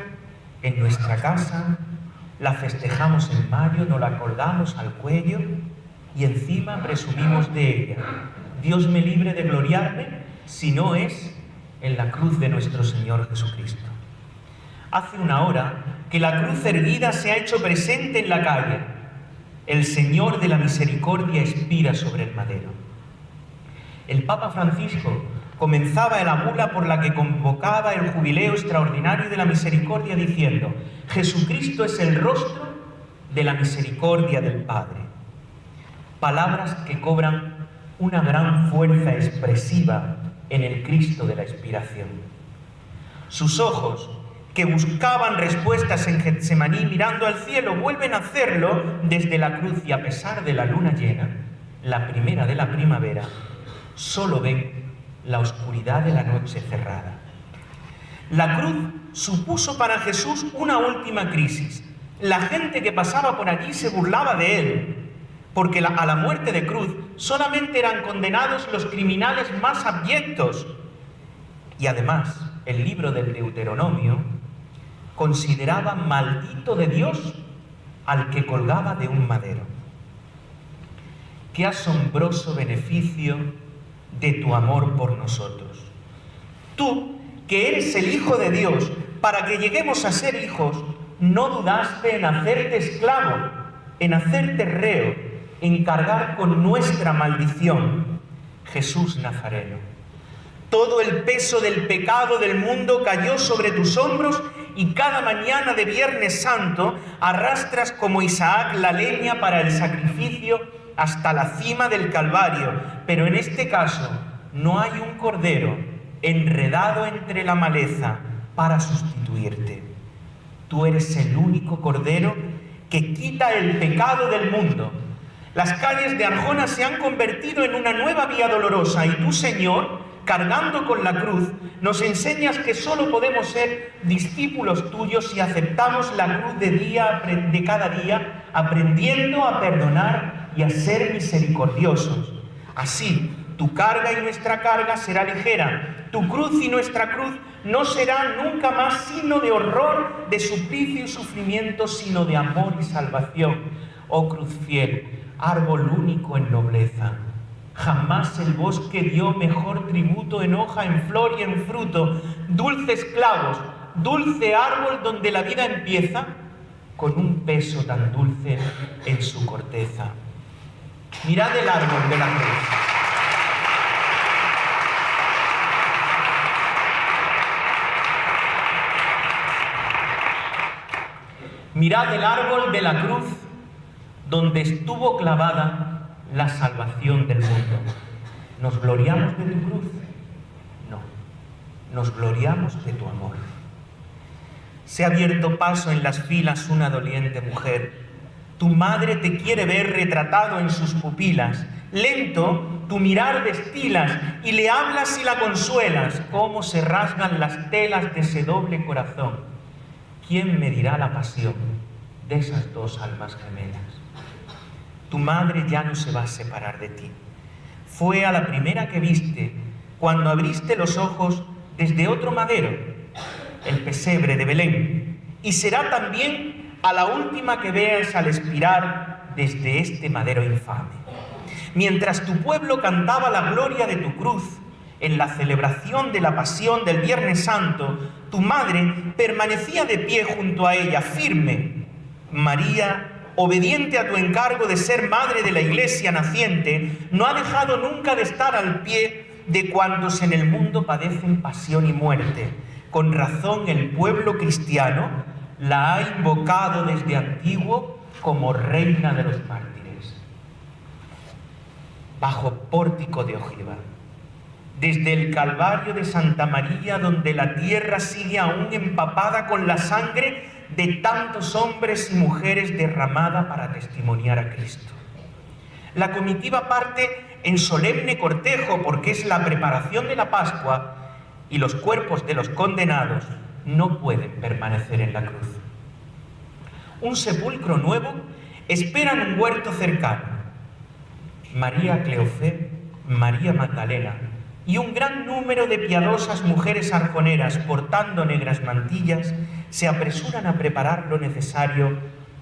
en nuestra casa, la festejamos en mayo, nos la colgamos al cuello y encima presumimos de ella. Dios me libre de gloriarme si no es en la cruz de nuestro Señor Jesucristo. Hace una hora que la cruz erguida se ha hecho presente en la calle. El Señor de la Misericordia expira sobre el madero. El Papa Francisco comenzaba la bula por la que convocaba el jubileo extraordinario de la misericordia diciendo: Jesucristo es el rostro de la misericordia del Padre. Palabras que cobran una gran fuerza expresiva en el Cristo de la expiración. Sus ojos, que buscaban respuestas en Getsemaní mirando al cielo, vuelven a hacerlo desde la cruz y a pesar de la luna llena, la primera de la primavera, solo ven la oscuridad de la noche cerrada. La cruz supuso para Jesús una última crisis. La gente que pasaba por allí se burlaba de él, porque a la muerte de cruz solamente eran condenados los criminales más abyectos. Y además, el libro del Deuteronomio consideraba maldito de Dios al que colgaba de un madero. Qué asombroso beneficio de tu amor por nosotros. Tú, que eres el Hijo de Dios, para que lleguemos a ser hijos, no dudaste en hacerte esclavo, en hacerte reo, en cargar con nuestra maldición. Jesús Nazareno. Todo el peso del pecado del mundo cayó sobre tus hombros y cada mañana de Viernes Santo arrastras como Isaac la leña para el sacrificio hasta la cima del Calvario. Pero en este caso no hay un cordero enredado entre la maleza para sustituirte. Tú eres el único cordero que quita el pecado del mundo. Las calles de Arjona se han convertido en una nueva vía dolorosa y tú, Señor, cargando con la cruz, nos enseñas que solo podemos ser discípulos tuyos si aceptamos la cruz de cada día, aprendiendo a perdonar y a ser misericordiosos. Así, tu carga y nuestra carga será ligera. Tu cruz y nuestra cruz no serán nunca más signo de horror, de suplicio y sufrimiento, sino de amor y salvación. Oh cruz fiel, árbol único en nobleza. Jamás el bosque dio mejor tributo en hoja, en flor y en fruto. Dulces clavos, dulce árbol donde la vida empieza, con un peso tan dulce en su corteza. Mirad el árbol de la cruz. Mirad el árbol de la cruz, donde estuvo clavada la salvación del mundo. ¿Nos gloriamos de tu cruz? No, nos gloriamos de tu amor. Se ha abierto paso en las filas una doliente mujer. Tu madre te quiere ver retratado en sus pupilas. Lento, tu mirar destilas y le hablas y la consuelas. Cómo se rasgan las telas de ese doble corazón. ¿Quién medirá la pasión de esas dos almas gemelas? Tu madre ya no se va a separar de ti. Fue a la primera que viste cuando abriste los ojos desde otro madero, el pesebre de Belén, y será también a la última que veas al expirar desde este madero infame. Mientras tu pueblo cantaba la gloria de tu cruz en la celebración de la pasión del Viernes Santo, tu madre permanecía de pie junto a ella, firme. María, obediente a tu encargo de ser madre de la Iglesia naciente, no ha dejado nunca de estar al pie de cuantos en el mundo padecen pasión y muerte. Con razón el pueblo cristiano la ha invocado desde antiguo como reina de los mártires. Bajo pórtico de ojiva, desde el Calvario de Santa María, donde la tierra sigue aún empapada con la sangre de tantos hombres y mujeres derramada para testimoniar a Cristo. La comitiva parte en solemne cortejo porque es la preparación de la Pascua y los cuerpos de los condenados no pueden permanecer en la cruz. Un sepulcro nuevo espera en un huerto cercano. María Cleofé, María Magdalena y un gran número de piadosas mujeres arjoneras portando negras mantillas se apresuran a preparar lo necesario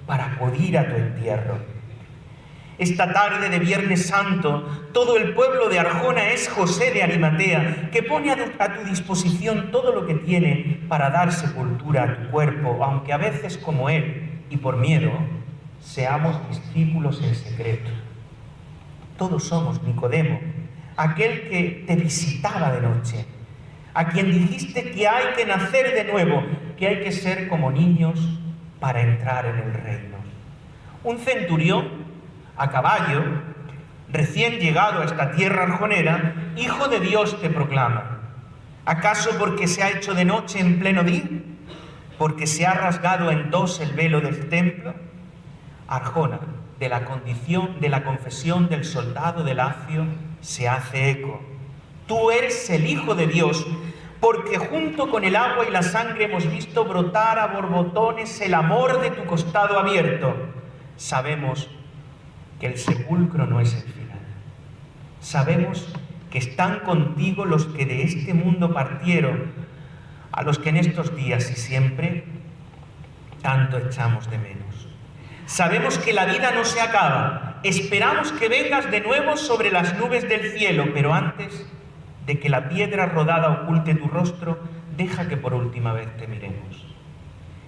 para acudir a tu entierro. Esta tarde de Viernes Santo, todo el pueblo de Arjona es José de Arimatea, que pone a tu disposición todo lo que tiene para dar sepultura a tu cuerpo, aunque a veces, como él, y por miedo, seamos discípulos en secreto. Todos somos Nicodemo, aquel que te visitaba de noche, a quien dijiste que hay que nacer de nuevo, que hay que ser como niños para entrar en el reino. Un centurión a caballo, recién llegado a esta tierra arjonera, Hijo de Dios te proclama. ¿Acaso porque se ha hecho de noche en pleno día? porque se ha rasgado en dos el velo del templo. Arjona, de la confesión del soldado de Lacio, se hace eco. Tú eres el Hijo de Dios, porque junto con el agua y la sangre hemos visto brotar a borbotones el amor de tu costado abierto. Sabemos que el sepulcro no es el final. Sabemos que están contigo los que de este mundo partieron, a los que en estos días y siempre tanto echamos de menos. Sabemos que la vida no se acaba. Esperamos que vengas de nuevo sobre las nubes del cielo, pero antes de que la piedra rodada oculte tu rostro, deja que por última vez te miremos.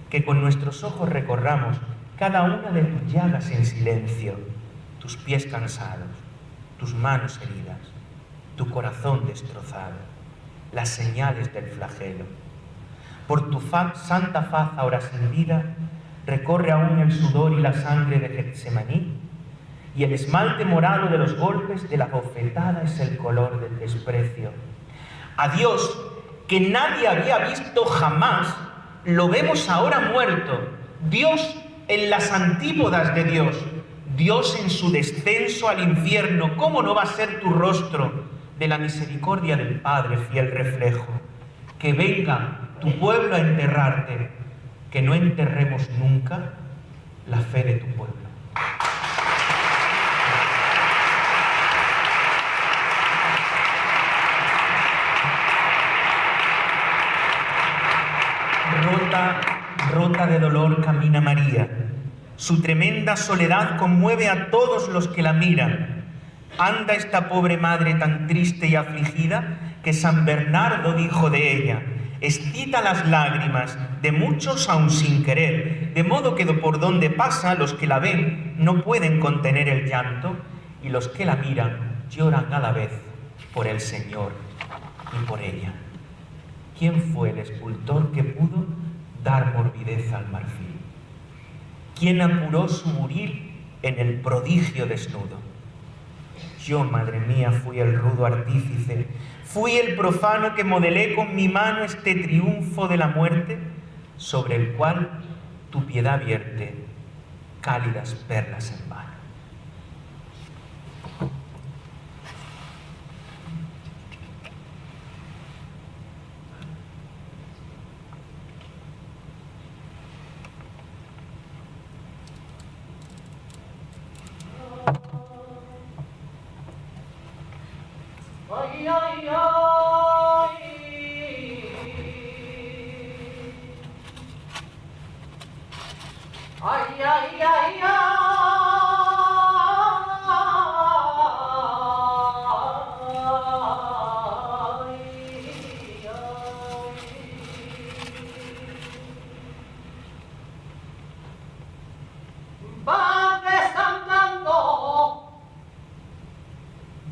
Que con nuestros ojos recorramos cada una de tus llagas en silencio, tus pies cansados, tus manos heridas, tu corazón destrozado, las señales del flagelo. Por tu santa faz ahora sin vida, recorre aún el sudor y la sangre de Getsemaní, y el esmalte morado de los golpes de la bofetada es el color del desprecio. A Dios, que nadie había visto jamás, lo vemos ahora muerto. Dios en las antípodas de Dios, Dios en su descenso al infierno. ¿Cómo no va a ser tu rostro de la misericordia del Padre fiel reflejo? Que venga tu pueblo a enterrarte, que no enterremos nunca la fe de tu pueblo. Rota de dolor camina María. Su tremenda soledad conmueve a todos los que la miran. Anda esta pobre madre tan triste y afligida que San Bernardo dijo de ella: excita las lágrimas de muchos aun sin querer, de modo que por donde pasa los que la ven no pueden contener el llanto, y los que la miran lloran a la vez por el Señor y por ella. ¿Quién fue el escultor que pudo dar morbidez al marfil? ¿Quién apuró su buril en el prodigio desnudo? Yo, madre mía, fui el rudo artífice, fui el profano que modelé con mi mano este triunfo de la muerte, sobre el cual tu piedad vierte cálidas perlas en vano. Ay, ay, ay. Ay, ay, ay,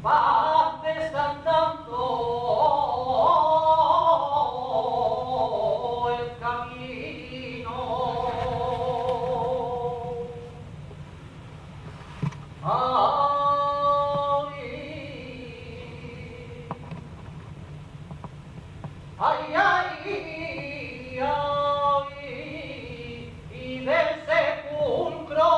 va desandando el camino. Ay, ay, ay, y del sepulcro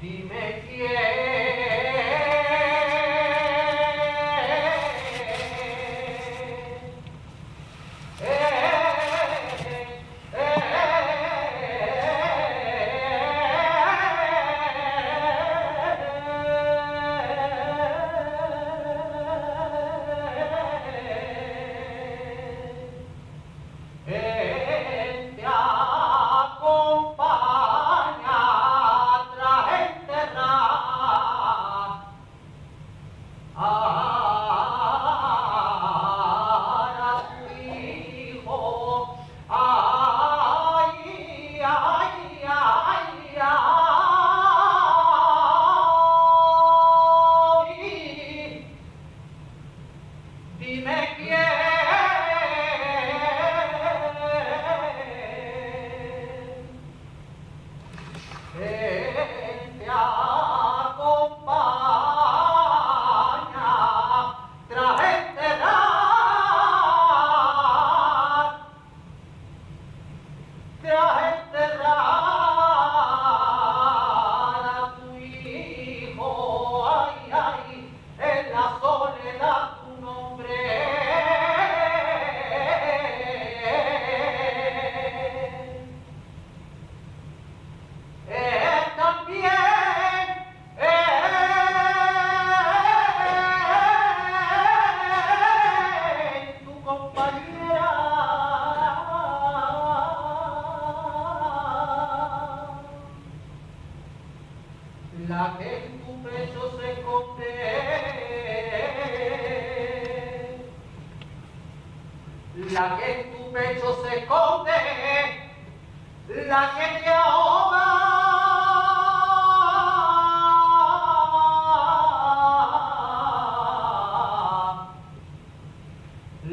dime te acompaña tras enterrar la que en tu pecho se esconde, la que en tu pecho se esconde, la que te ahoga,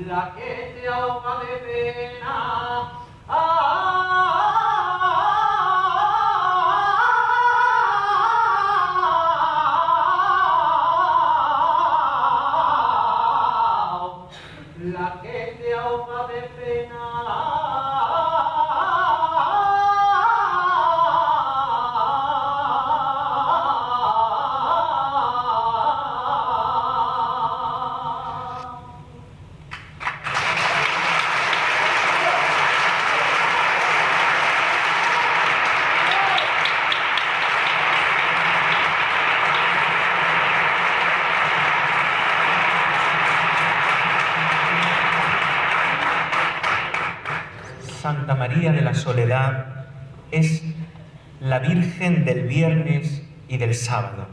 la que te ahoga de pena. La que te ahoga de Santa María de la Soledad es la Virgen del viernes y del sábado,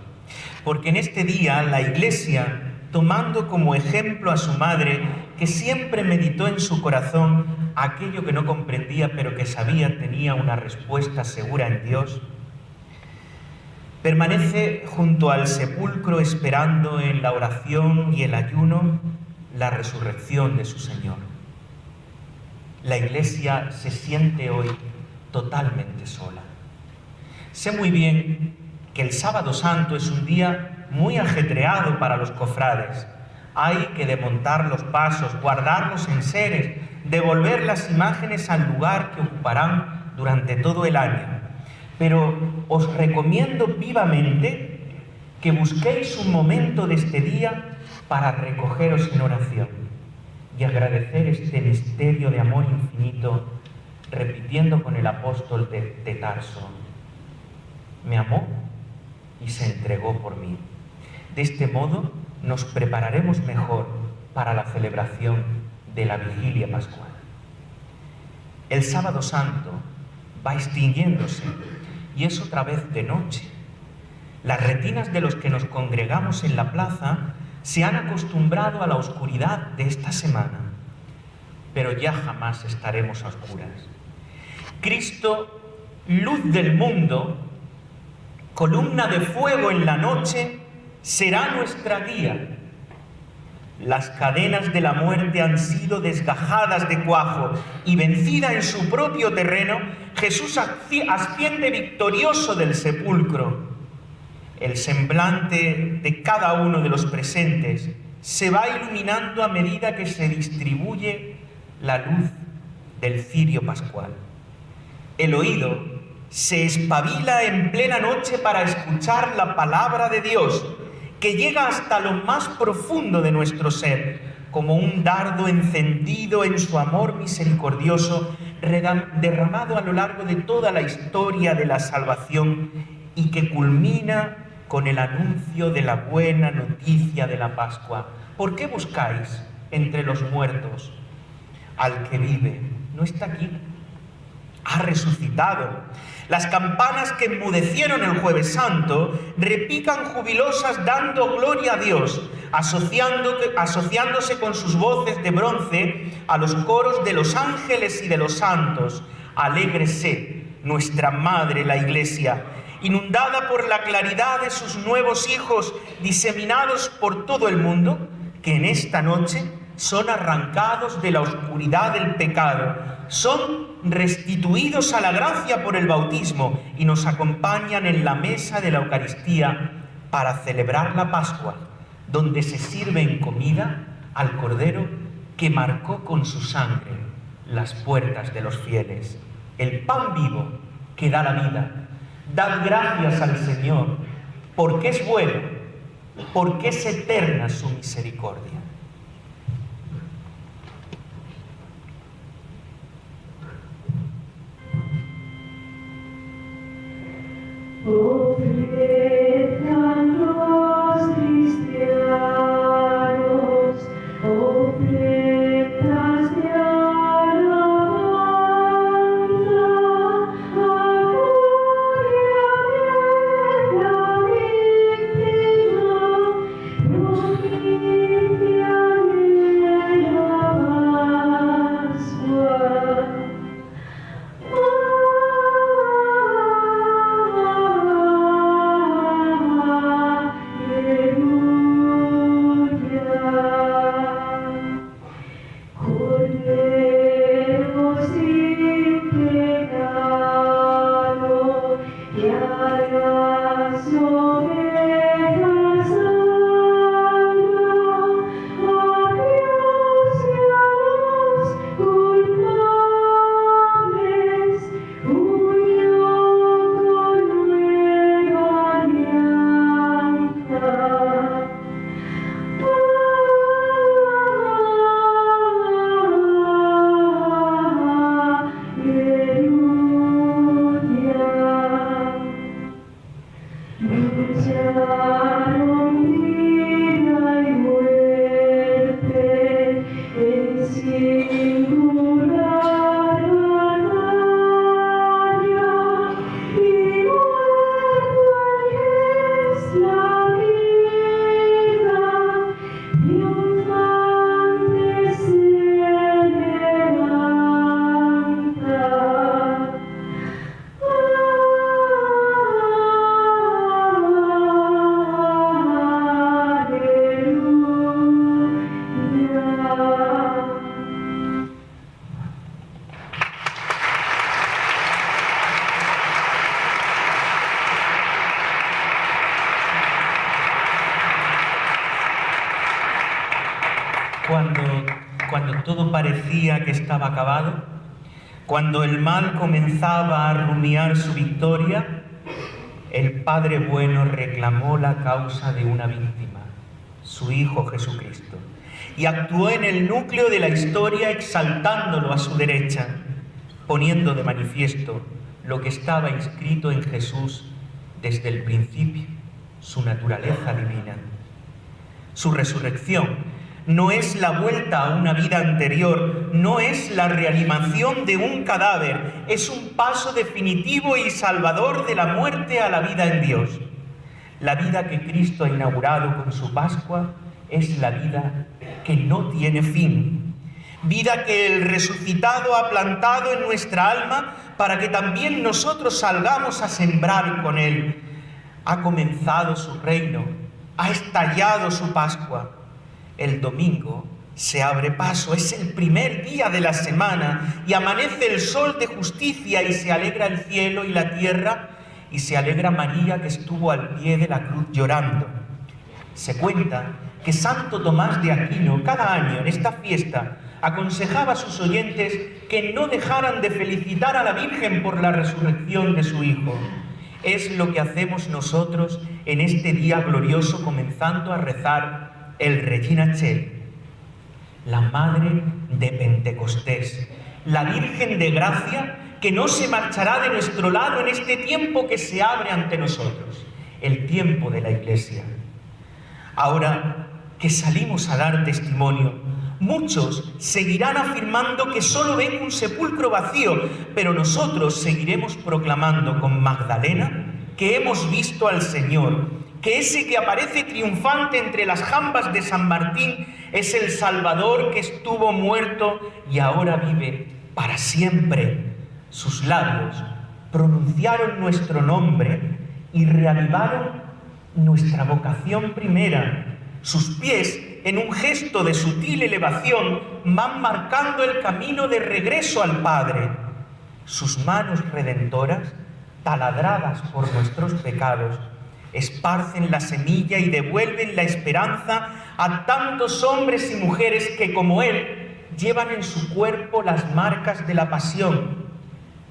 porque en este día la Iglesia, tomando como ejemplo a su madre, que siempre meditó en su corazón aquello que no comprendía pero que sabía tenía una respuesta segura en Dios, permanece junto al sepulcro esperando en la oración y el ayuno la resurrección de su Señor. La Iglesia se siente hoy totalmente sola. Sé muy bien que el Sábado Santo es un día muy ajetreado para los cofrades. Hay que desmontar los pasos, guardar los enseres, devolver las imágenes al lugar que ocuparán durante todo el año. Pero os recomiendo vivamente que busquéis un momento de este día para recogeros en oración y agradecer este misterio de amor infinito, repitiendo con el apóstol de Tarso: me amó y se entregó por mí. De este modo nos prepararemos mejor para la celebración de la Vigilia Pascual. El Sábado Santo va extinguiéndose y es otra vez de noche. Las retinas de los que nos congregamos en la plaza se han acostumbrado a la oscuridad de esta semana, pero ya jamás estaremos a oscuras. Cristo, luz del mundo, columna de fuego en la noche, será nuestra guía. Las cadenas de la muerte han sido desgajadas de cuajo y vencida en su propio terreno, Jesús asciende victorioso del sepulcro. El semblante de cada uno de los presentes se va iluminando a medida que se distribuye la luz del cirio pascual. El oído se espabila en plena noche para escuchar la palabra de Dios, que llega hasta lo más profundo de nuestro ser, como un dardo encendido en su amor misericordioso, derramado a lo largo de toda la historia de la salvación y que culmina con el anuncio de la buena noticia de la Pascua. ¿Por qué buscáis entre los muertos al que vive? No está aquí, ha resucitado. Las campanas que enmudecieron el Jueves Santo repican jubilosas dando gloria a Dios, asociándose con sus voces de bronce a los coros de los ángeles y de los santos. Alégrese nuestra Madre, la Iglesia, inundada por la claridad de sus nuevos hijos diseminados por todo el mundo, que en esta noche son arrancados de la oscuridad del pecado, son restituidos a la gracia por el bautismo y nos acompañan en la mesa de la Eucaristía para celebrar la Pascua, donde se sirve en comida al Cordero que marcó con su sangre las puertas de los fieles, el pan vivo que da la vida. Dad gracias al Señor, porque es bueno, porque es eterna su misericordia. Ofrezcan los cristianos ofrendas de alabanza, a gloria de la lucharon vida y muerte en singular batalla, y muerto el que es la vida, triunfante se levanta. Cuando todo parecía que estaba acabado, cuando el mal comenzaba a rumiar su victoria, el Padre Bueno reclamó la causa de una víctima, su Hijo Jesucristo, y actuó en el núcleo de la historia exaltándolo a su derecha, poniendo de manifiesto lo que estaba inscrito en Jesús desde el principio, su naturaleza divina. Su resurrección no es la vuelta a una vida anterior, no es la reanimación de un cadáver, es un paso definitivo y salvador de la muerte a la vida en Dios. La vida que Cristo ha inaugurado con su Pascua es la vida que no tiene fin, vida que el resucitado ha plantado en nuestra alma para que también nosotros salgamos a sembrar con Él. Ha comenzado su reino, ha estallado su Pascua. El domingo se abre paso, es el primer día de la semana y amanece el sol de justicia y se alegra el cielo y la tierra y se alegra María que estuvo al pie de la cruz llorando. Se cuenta que Santo Tomás de Aquino cada año en esta fiesta aconsejaba a sus oyentes que no dejaran de felicitar a la Virgen por la resurrección de su Hijo. Es lo que hacemos nosotros en este día glorioso comenzando a rezar el Regina Coeli, la Madre de Pentecostés, la Virgen de Gracia que no se marchará de nuestro lado en este tiempo que se abre ante nosotros, el tiempo de la Iglesia. Ahora que salimos a dar testimonio, muchos seguirán afirmando que solo ven un sepulcro vacío, pero nosotros seguiremos proclamando con Magdalena que hemos visto al Señor, que ese que aparece triunfante entre las jambas de San Martín es el Salvador que estuvo muerto y ahora vive para siempre. Sus labios pronunciaron nuestro nombre y reavivaron nuestra vocación primera. Sus pies, en un gesto de sutil elevación, van marcando el camino de regreso al Padre. Sus manos redentoras, taladradas por nuestros pecados, esparcen la semilla y devuelven la esperanza a tantos hombres y mujeres que, como Él, llevan en su cuerpo las marcas de la pasión.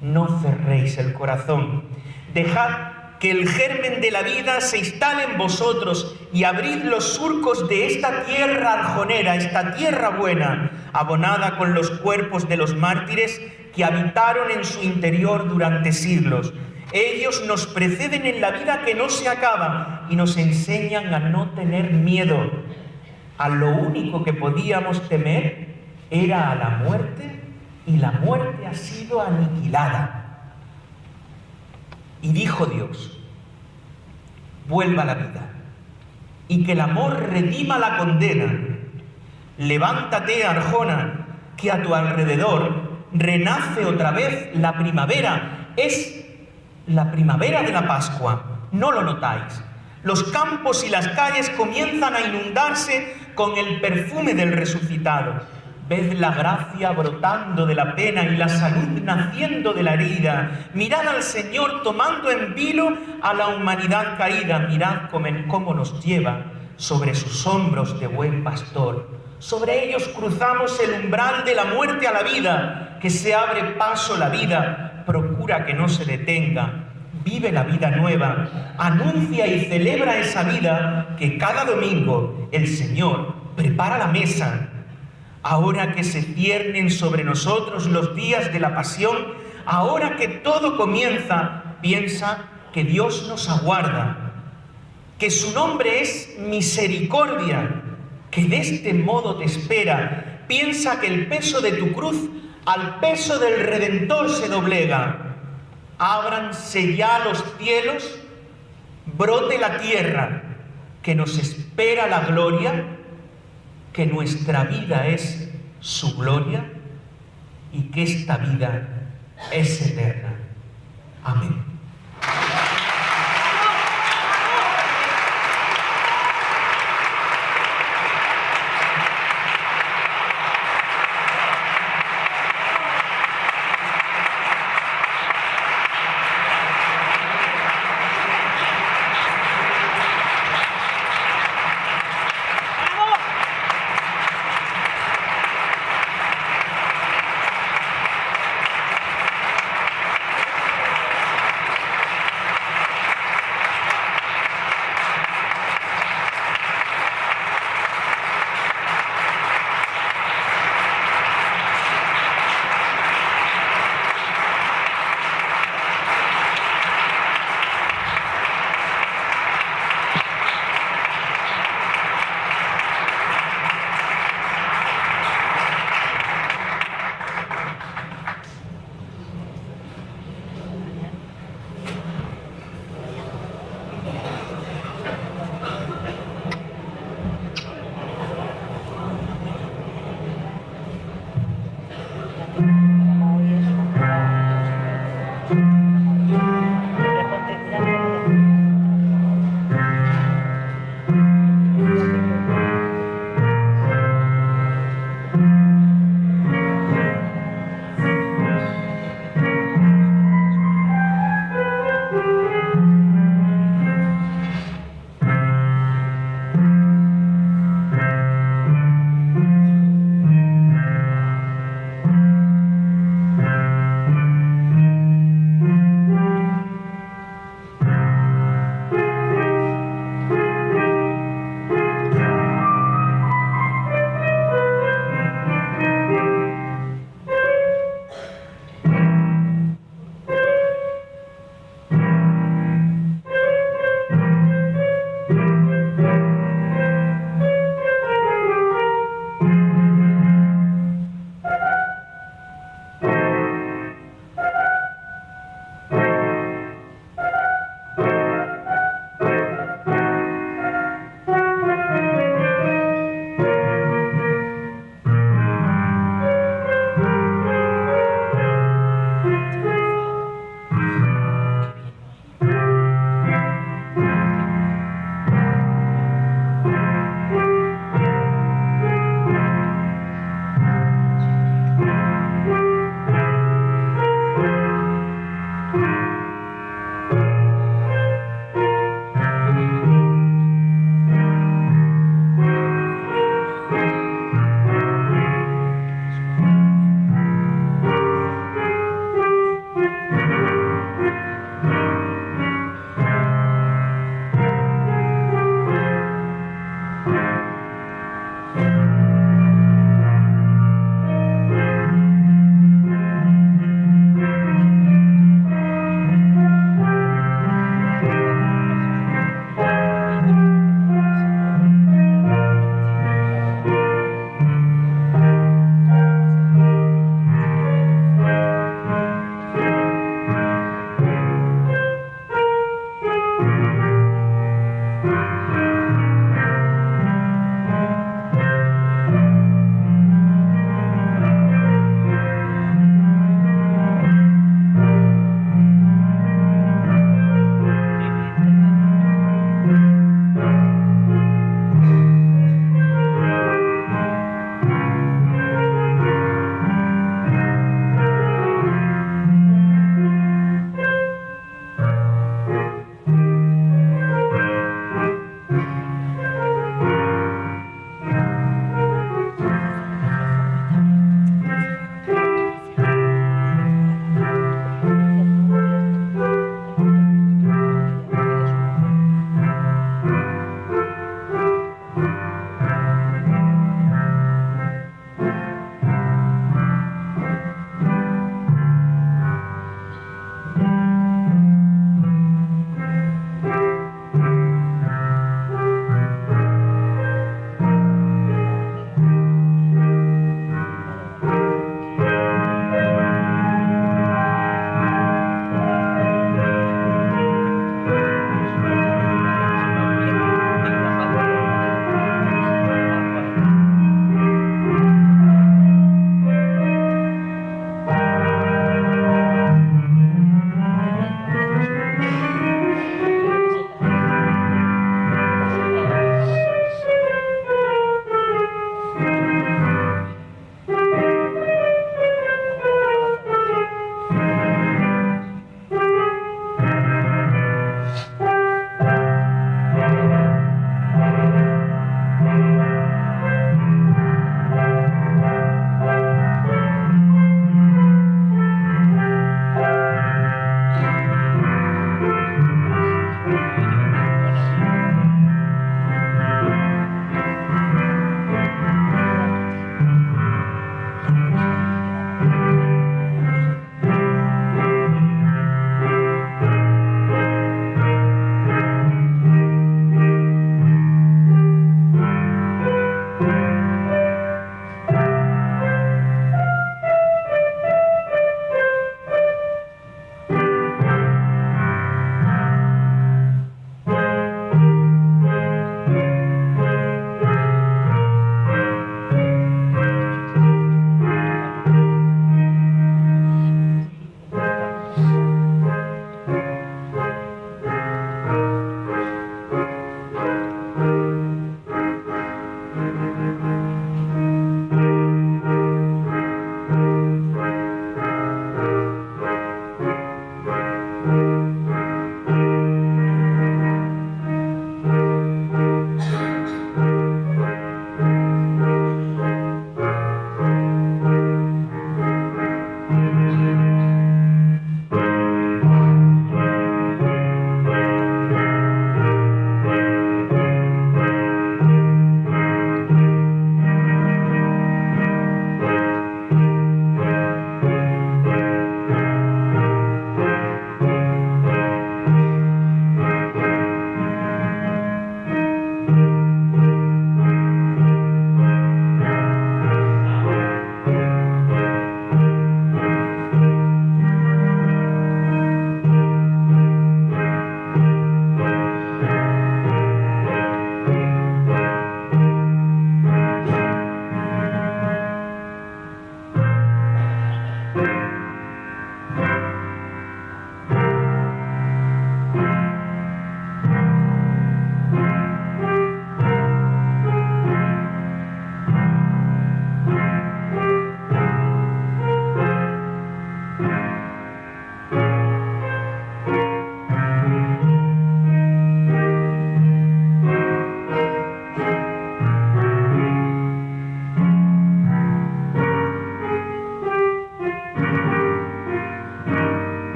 No cerréis el corazón. Dejad que el germen de la vida se instale en vosotros y abrid los surcos de esta tierra arjonera, esta tierra buena, abonada con los cuerpos de los mártires que habitaron en su interior durante siglos. Ellos nos preceden en la vida que no se acaba y nos enseñan a no tener miedo. A lo único que podíamos temer era a la muerte, y la muerte ha sido aniquilada. Y dijo Dios: vuelva la vida, y que el amor redima la condena. Levántate, Arjona, que a tu alrededor renace otra vez la primavera. Es la primavera de la Pascua, ¿no lo notáis? Los campos y las calles comienzan a inundarse con el perfume del resucitado. Ved la gracia brotando de la pena y la salud naciendo de la herida. Mirad al Señor tomando en vilo a la humanidad caída. Mirad cómo nos lleva sobre sus hombros de buen pastor. Sobre ellos cruzamos el umbral de la muerte a la vida, que se abre paso la vida. Procura que no se detenga, vive la vida nueva, anuncia y celebra esa vida que cada domingo el Señor prepara la mesa. Ahora que se ciernen sobre nosotros los días de la pasión, ahora que todo comienza, piensa que Dios nos aguarda. que su nombre es misericordia, que de este modo te espera. Piensa que el peso de tu cruz al peso del Redentor se doblega. Ábranse ya los cielos, brote la tierra, que nos espera la gloria, que nuestra vida es su gloria y que esta vida es eterna. Amén.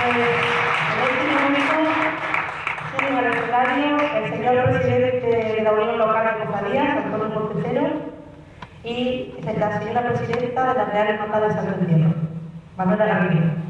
En este momento tienen al escenario el señor presidente de la Unión Local de Cofradías, Antonio Montecero, y la señora presidenta de la Real Hermandad de Santo Entierro, Manuela Garrido.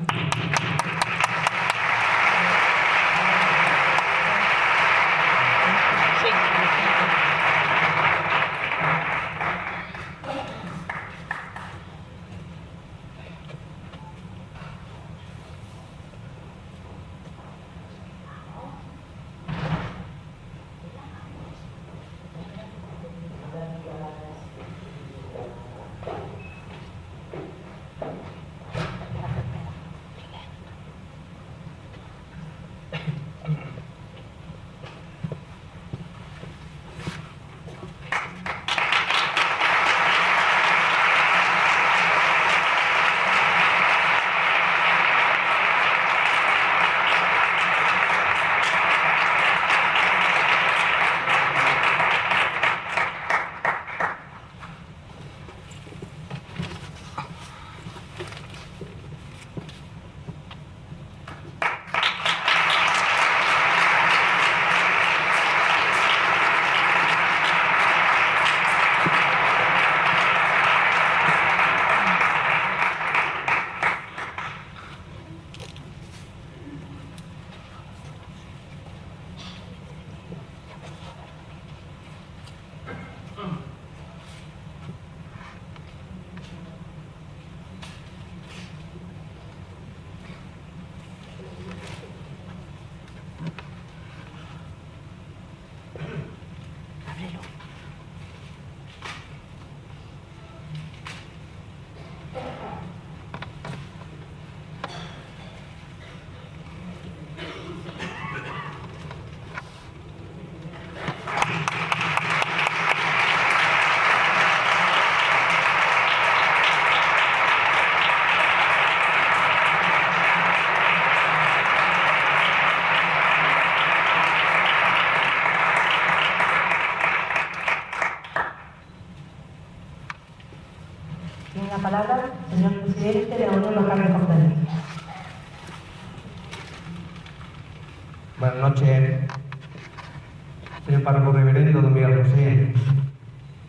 Palabra, señor presidente de la Unión Local de Cofradías. Buenas noches, señor párroco reverendo don Miguel José,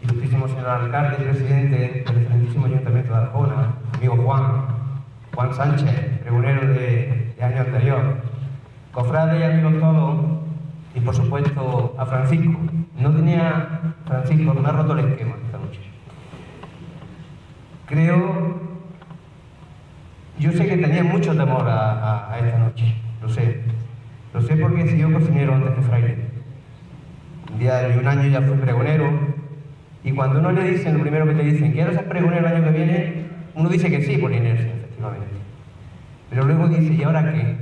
ilustrísimo señor alcalde y presidente del excelentísimo Ayuntamiento de Arjona, amigo Juan Sánchez, pregonero de año anterior, cofrades y amigos todos, y por supuesto a Francisco. Francisco me ha roto el esquema esta noche. Yo sé que tenía mucho temor a esta noche, lo sé porque he sido cocinero antes que fraile. Un día de un año ya fui pregonero, y cuando uno le dicen, lo primero que te dicen, ¿quieres ser pregonero el año que viene? Uno dice que sí, por inercia, efectivamente. Pero luego dice, ¿y ahora qué?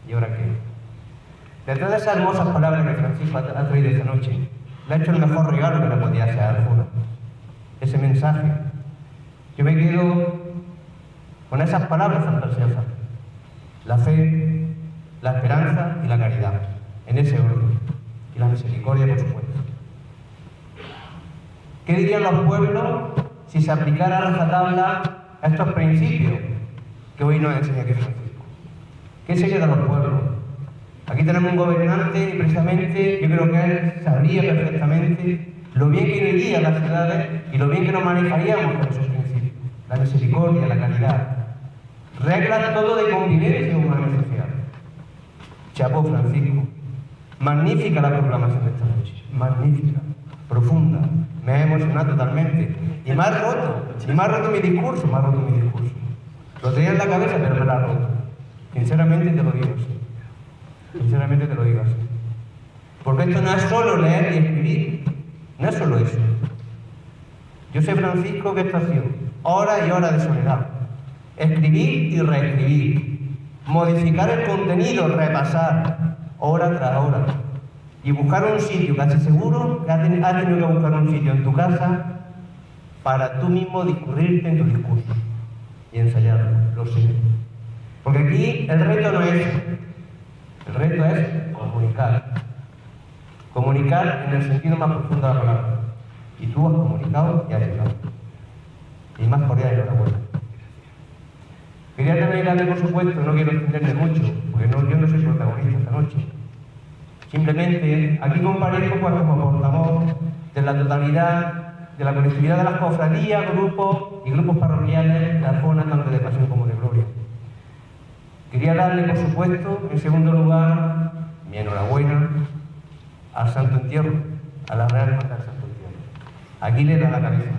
¿Y ahora qué? Detrás de esas hermosas palabras que Francisco ha traído esta noche, le ha hecho el mejor regalo que le podía hacer a Arjona. Ese mensaje. Yo me quedo con esas palabras tan preciosas: la fe, la esperanza y la caridad, en ese orden, y la misericordia, por supuesto. ¿Qué dirían los pueblos si se aplicara a rajatabla a estos principios que hoy nos enseña aquí Francisco? ¿Qué sería de los pueblos? Aquí tenemos un gobernante y precisamente yo creo que él sabría perfectamente lo bien que iría a las ciudades y lo bien que nos manejaríamos con esos principios. La misericordia, la caridad. Reglas todo de convivencia humana y social. Chapo Francisco. Magnífica la proclamación de esta noche. Magnífica. Profunda. Me ha emocionado totalmente. Y me ha roto mi discurso. Lo tenía en la cabeza, pero me la ha roto. Sinceramente te lo digo así. Porque esto no es solo leer y escribir. No es solo eso. Yo sé, Francisco, que esto ha sido horas y horas de soledad. Escribir y reescribir. Modificar el contenido, repasar, hora tras hora. Y buscar un sitio, casi seguro que has tenido que buscar un sitio en tu casa para tú mismo discurrirte en tu discurso. Y ensayarlo, lo sé. Porque aquí el reto no es eso. El reto es comunicar. Comunicar en el sentido más profundo de la palabra. Y tú has comunicado y has llegado. Y más cordial enhorabuena. Quería también darle, por supuesto, no quiero extenderme mucho, porque yo no soy protagonista esta noche. Simplemente aquí comparezco pues, como portavoz de la totalidad de la colectividad de las cofradías, grupos y grupos parroquiales de Arjona, tanto de Pasión como de Gloria. Quería darle, por supuesto, en segundo lugar, mi enhorabuena al Santo Entierro, a la Real Hermandad del Santo Entierro. Aquí le da la cabeza.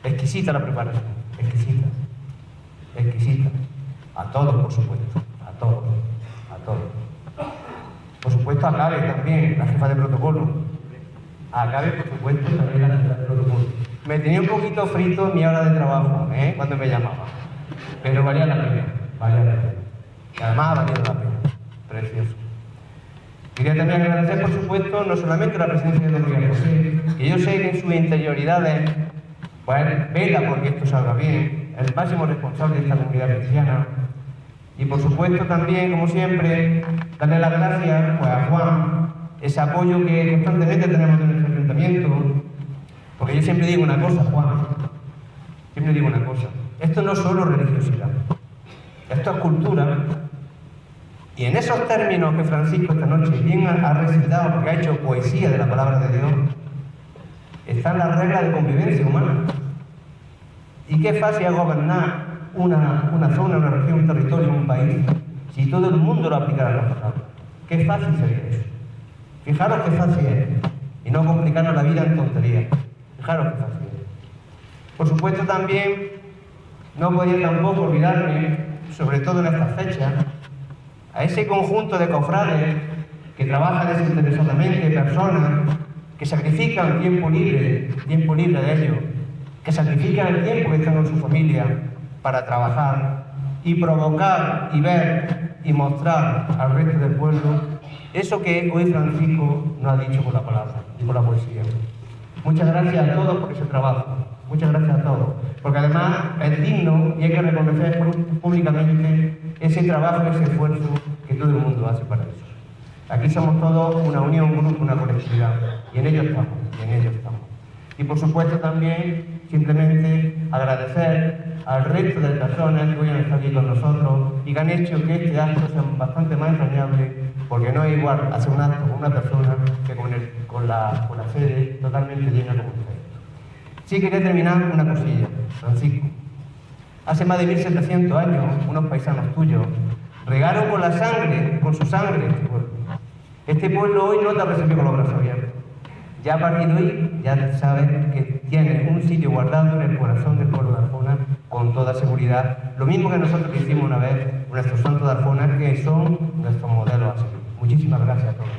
Exquisita la preparación, exquisita, exquisita. A todos, por supuesto, a todos, a todos. Por supuesto, a Cabe también, la jefa de protocolo. A Cabe, por supuesto, también la jefa de protocolo. Me tenía un poquito frito en mi hora de trabajo, cuando me llamaba. Pero valía la pena, valía la pena. Y además ha valido la pena. Precioso. Quería también agradecer, por supuesto, no solamente la presencia de don Miguel José, que yo sé que en sus interioridades, pues vela porque esto salga bien, el máximo responsable de esta comunidad cristiana. Y por supuesto también, como siempre, darle las gracias pues, a Juan, ese apoyo que constantemente tenemos en nuestro ayuntamiento, porque yo siempre digo una cosa, Juan, siempre digo una cosa, esto no es solo religiosidad, esto es cultura, y en esos términos que Francisco esta noche bien ha recitado, porque ha hecho poesía de la palabra de Dios, están las reglas de convivencia humana. Y qué fácil es gobernar una zona, una región, un territorio, un país, si todo el mundo lo aplicara a las palabras. Qué fácil sería eso. Fijaros qué fácil es, y no complicarnos la vida en tonterías. Fijaros qué fácil es. Por supuesto también, no podía tampoco olvidarme, sobre todo en estas fechas, a ese conjunto de cofrades que trabajan desinteresadamente, personas que sacrifican tiempo libre de ellos, que sacrifican el tiempo que están con su familia para trabajar y provocar y ver y mostrar al resto del pueblo eso que hoy Francisco nos ha dicho con la palabra y con la poesía. Muchas gracias a todos por ese trabajo, muchas gracias a todos, porque además es digno y hay que reconocer públicamente ese trabajo, ese esfuerzo que todo el mundo hace para eso. Aquí somos todos una unión, un grupo, una colectividad, y en ello estamos, Y por supuesto también, simplemente agradecer al resto de personas que hoy han estado aquí con nosotros y que han hecho que este acto sea bastante más entrañable, porque no es igual hacer un acto con una persona que con la sede totalmente llena como está esto. Sí quería terminar una cosilla, Francisco. Hace más de 1700 años, unos paisanos tuyos regaron con la sangre, con su sangre, este pueblo. Este pueblo hoy no te recibe con los brazos abiertos. Ya a partir de hoy, ya sabes que tienes un sitio guardado en el corazón del pueblo de Arjona con toda seguridad. Lo mismo que nosotros que hicimos una vez, nuestros santos de Arjona, que son nuestros modelos a seguir. Muchísimas gracias a todos.